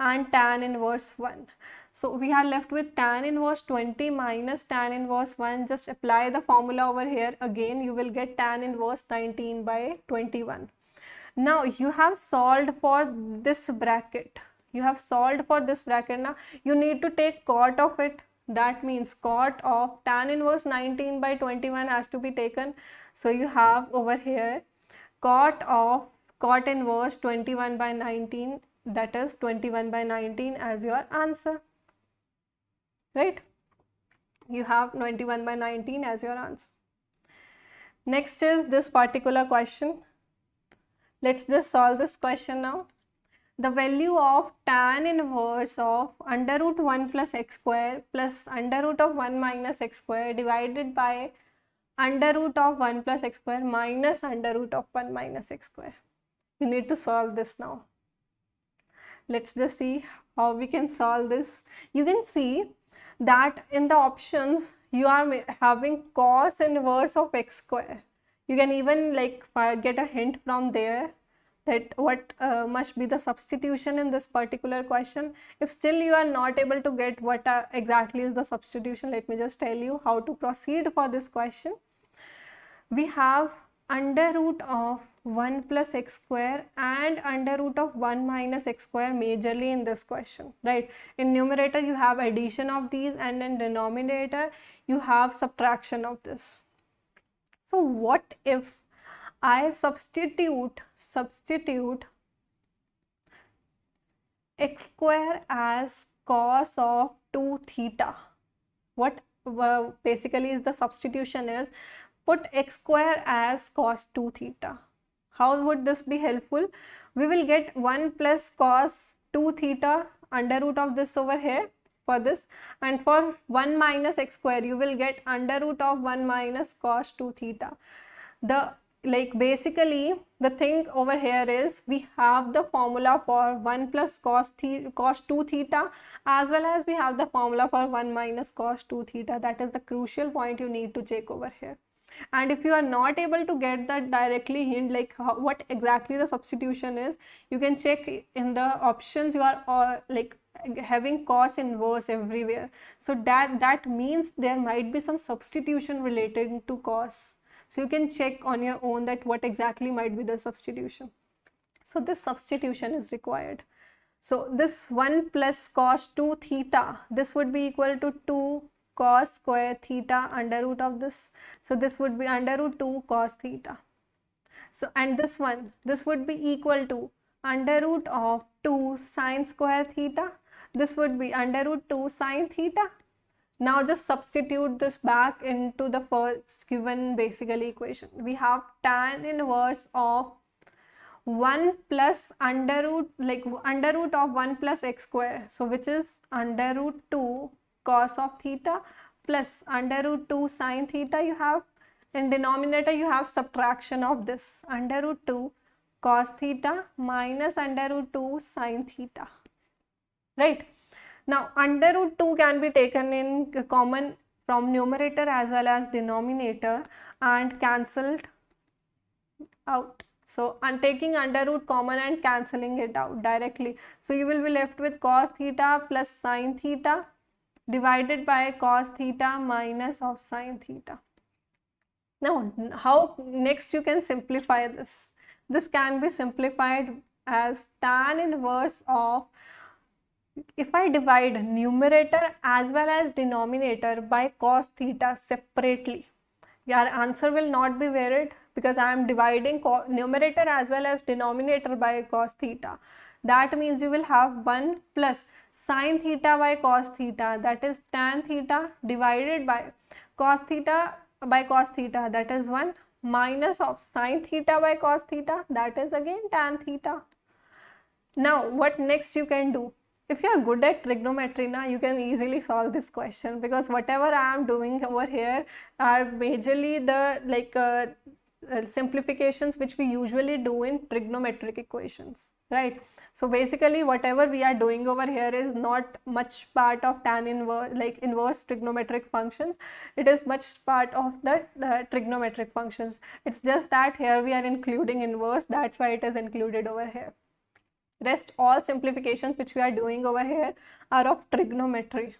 and tan inverse 1. So we are left with tan inverse 20 minus tan inverse 1. Just apply the formula over here again. You will get tan inverse 19 by 21. Now you have solved for this bracket. You have solved for this bracket. Now you need to take cot of it. That means cot of tan inverse 19 by 21 has to be taken. So you have over here cot of cot inverse 21 by 19, that is 21 by 19 as your answer, right? You have 21 by 19 as your answer. Next is this particular question. Let's just solve this question now. The value of tan inverse of under root 1 plus x square plus under root of 1 minus x square divided by under root of 1 plus x square minus under root of 1 minus x square. You need to solve this now. Let's just see how we can solve this. You can see that in the options you are having cos inverse of x square. You can even like get a hint from there that what must be the substitution in this particular question. If still you are not able to get what exactly is the substitution, let me just tell you how to proceed for this question. We have under root of 1 plus x square and under root of 1 minus x square majorly in this question, right? In numerator you have addition of these and in denominator you have subtraction of this. So what if I substitute x square as cos of 2 theta? What basically is the substitution is put x square as cos 2 theta. How would this be helpful? We will get 1 plus cos 2 theta under root of this over here for this, and for 1 minus x square you will get under root of 1 minus cos 2 theta. Basically the thing over here is we have the formula for 1 plus cos 2 theta as well as we have the formula for 1 minus cos 2 theta. That is the crucial point you need to check over here. And if you are not able to get that directly hint like what exactly the substitution is, you can check in the options. You are having cos inverse everywhere, so that means there might be some substitution related to cos. So you can check on your own that what exactly might be the substitution. So this substitution is required. So this 1 plus cos 2 theta, this would be equal to 2 cos square theta under root of this. So this would be under root 2 cos theta. So and this one, this would be equal to under root of 2 sine square theta. This would be under root 2 sine theta. Now just substitute this back into the first given basically equation. We have tan inverse of 1 plus under root of 1 plus x square, so which is under root 2 cos of theta plus under root 2 sine theta. You have in denominator you have subtraction of this under root 2 cos theta minus under root 2 sine theta, right? Now under root 2 can be taken in common from numerator as well as denominator and cancelled out. So I'm taking under root common and cancelling it out directly. So you will be left with cos theta plus sine theta divided by cos theta minus of sine theta. Now how next you can simplify this? This can be simplified as tan inverse of, if I divide numerator as well as denominator by cos theta separately, your answer will not be varied because I am dividing numerator as well as denominator by cos theta. That means you will have 1 plus sine theta by cos theta, that is tan theta, divided by cos theta, that is 1, minus of sine theta by cos theta, that is again tan theta. Now what next you can do? If you are good at trigonometry now, you can easily solve this question, because whatever I am doing over here are majorly the simplifications which we usually do in trigonometric equations, right? So basically whatever we are doing over here is not much part of tan inverse, like inverse trigonometric functions. It is much part of the trigonometric functions. It's just that here we are including inverse, that's why it is included over here. Rest all simplifications which we are doing over here are of trigonometry.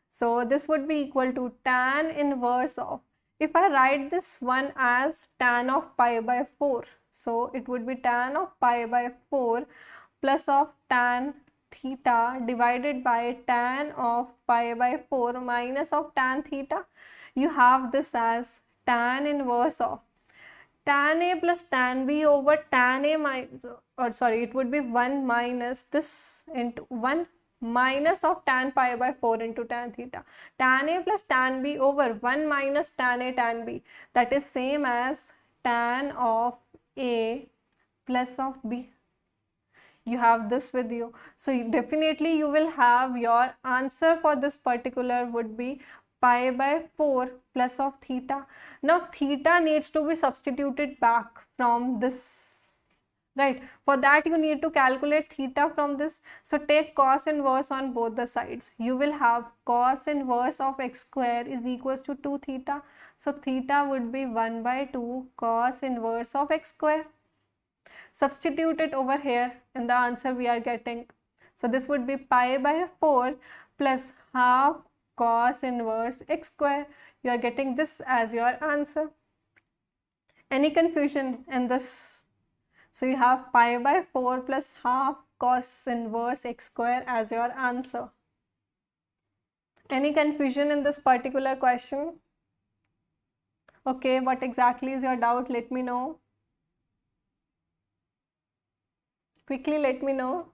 So this would be equal to tan inverse of, if I write this one as tan of pi by 4, so it would be tan of pi by 4 plus of tan theta divided by tan of pi by 4 minus of tan theta. You have this as tan inverse of tan A plus tan B over tan A minus, or sorry, it would be 1 minus this into 1 minus of tan pi by 4 into tan theta. Tan A plus tan B over 1 minus tan A tan B, that is same as tan of A plus of B. You have this with you. So definitely you will have your answer for this particular would be pi by 4 plus of theta. Now theta needs to be substituted back from this, right? For that you need to calculate theta from this. So take cos inverse on both the sides. You will have cos inverse of x square is equals to 2 theta. So theta would be 1 by 2 cos inverse of x square. Substitute it over here and the answer we are getting. So this would be pi by 4 plus half cos inverse x square. You are getting this as your answer. Any confusion in this? So you have pi by 4 plus half cos inverse x square as your answer. Any confusion in this particular question? Okay, what exactly is your doubt? Let me know. Quickly let me know.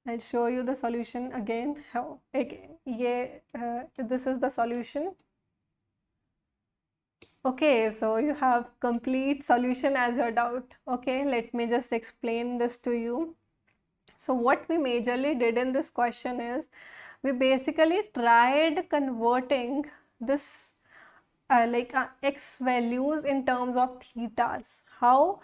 I'll show you the solution again. How again? This is the solution. Okay, so you have complete solution as your doubt. Okay, let me just explain this to you. So what we majorly did in this question is we basically tried converting this x values in terms of thetas. How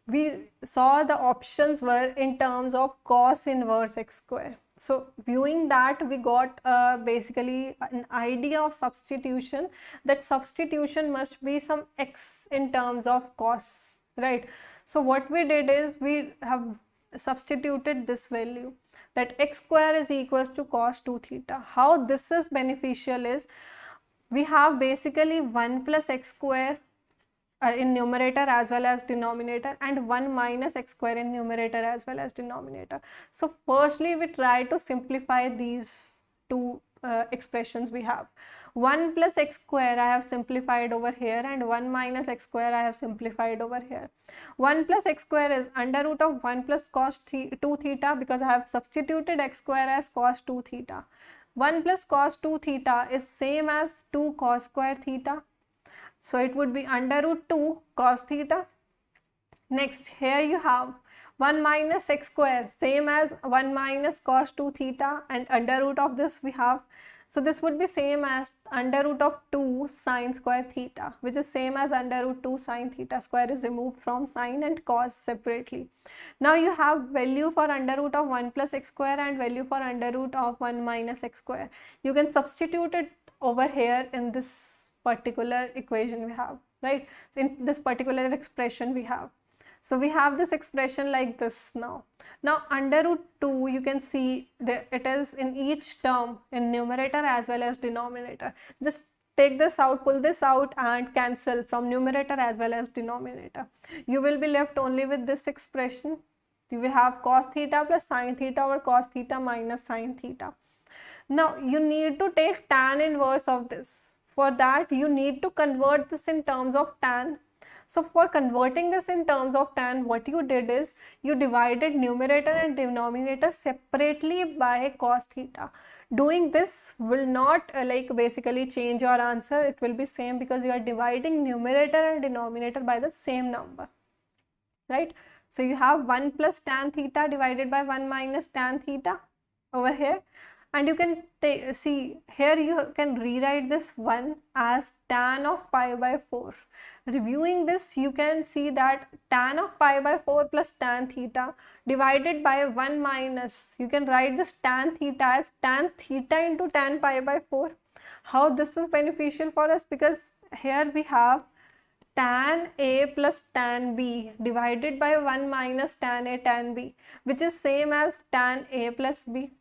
we saw the options were in terms of cos inverse x square. So viewing that, we got basically an idea of substitution, that substitution must be some x in terms of cos, right? So what we did is we have substituted this value, that x square is equals to cos 2 theta. How this is beneficial is we have basically 1 plus x square in numerator as well as denominator, and 1 minus x square in numerator as well as denominator. So firstly we try to simplify these two expressions we have. 1 plus x square I have simplified over here, and 1 minus x square I have simplified over here. 1 plus x square is under root of 1 plus cos 2 theta, because I have substituted x square as cos 2 theta. 1 plus cos 2 theta is same as 2 cos square theta. So it would be under root 2 cos theta. Next, here you have 1 minus x square, same as 1 minus cos 2 theta, and under root of this we have, so this would be same as under root of 2 sine square theta, which is same as under root 2 sine theta. Square is removed from sine and cos separately. Now you have value for under root of 1 plus x square and value for under root of 1 minus x square. You can substitute it over here in this particular equation we have, right? So in this particular expression we have. So we have this expression like this now. Now under root 2, you can see that it is in each term in numerator as well as denominator. Just take this out, pull this out and cancel from numerator as well as denominator. You will be left only with this expression. You will have cos theta plus sine theta over cos theta minus sine theta. Now you need to take tan inverse of this. For that you need to convert this in terms of tan. So for converting this in terms of tan, what you did is you divided numerator and denominator separately by cos theta. Doing this will not basically change your answer. It will be same because you are dividing numerator and denominator by the same number, right? So you have 1 plus tan theta divided by 1 minus tan theta over here. And you can see here, you can rewrite this 1 as tan of pi by 4. Reviewing this, you can see that tan of pi by 4 plus tan theta divided by 1 minus, you can write this tan theta as tan theta into tan pi by 4. How this is beneficial for us? Because here we have tan A plus tan B divided by 1 minus tan A tan B, which is same as tan A plus B.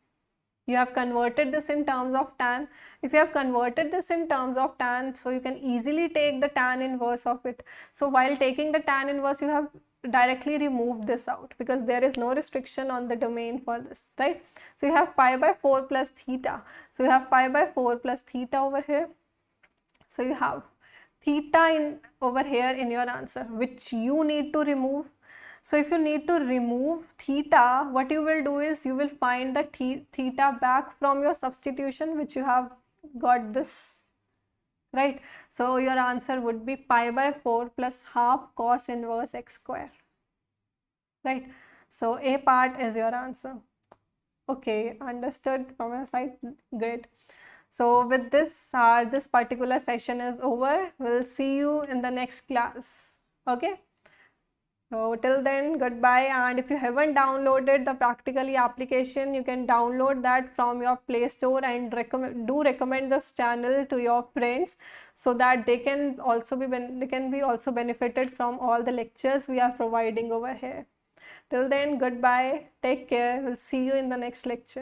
You have converted this in terms of tan. If you have converted this in terms of tan, so you can easily take the tan inverse of it. So while taking the tan inverse, you have directly removed this out because there is no restriction on the domain for this, right? So you have pi by 4 plus theta. So you have pi by 4 plus theta over here. So you have theta over here in your answer, which you need to remove. So if you need to remove theta, what you will do is you will find the theta back from your substitution, which you have got this, right? So your answer would be pi by 4 plus half cos inverse x square, right? So A part is your answer. Okay, understood from your side, great. So with this, this particular session is over. We'll see you in the next class. Okay. So till then, goodbye. And if you haven't downloaded the Practically application, you can download that from your Play Store and recommend this channel to your friends so that they can also be benefited from all the lectures we are providing over here. Till then, goodbye. Take care. We'll see you in the next lecture.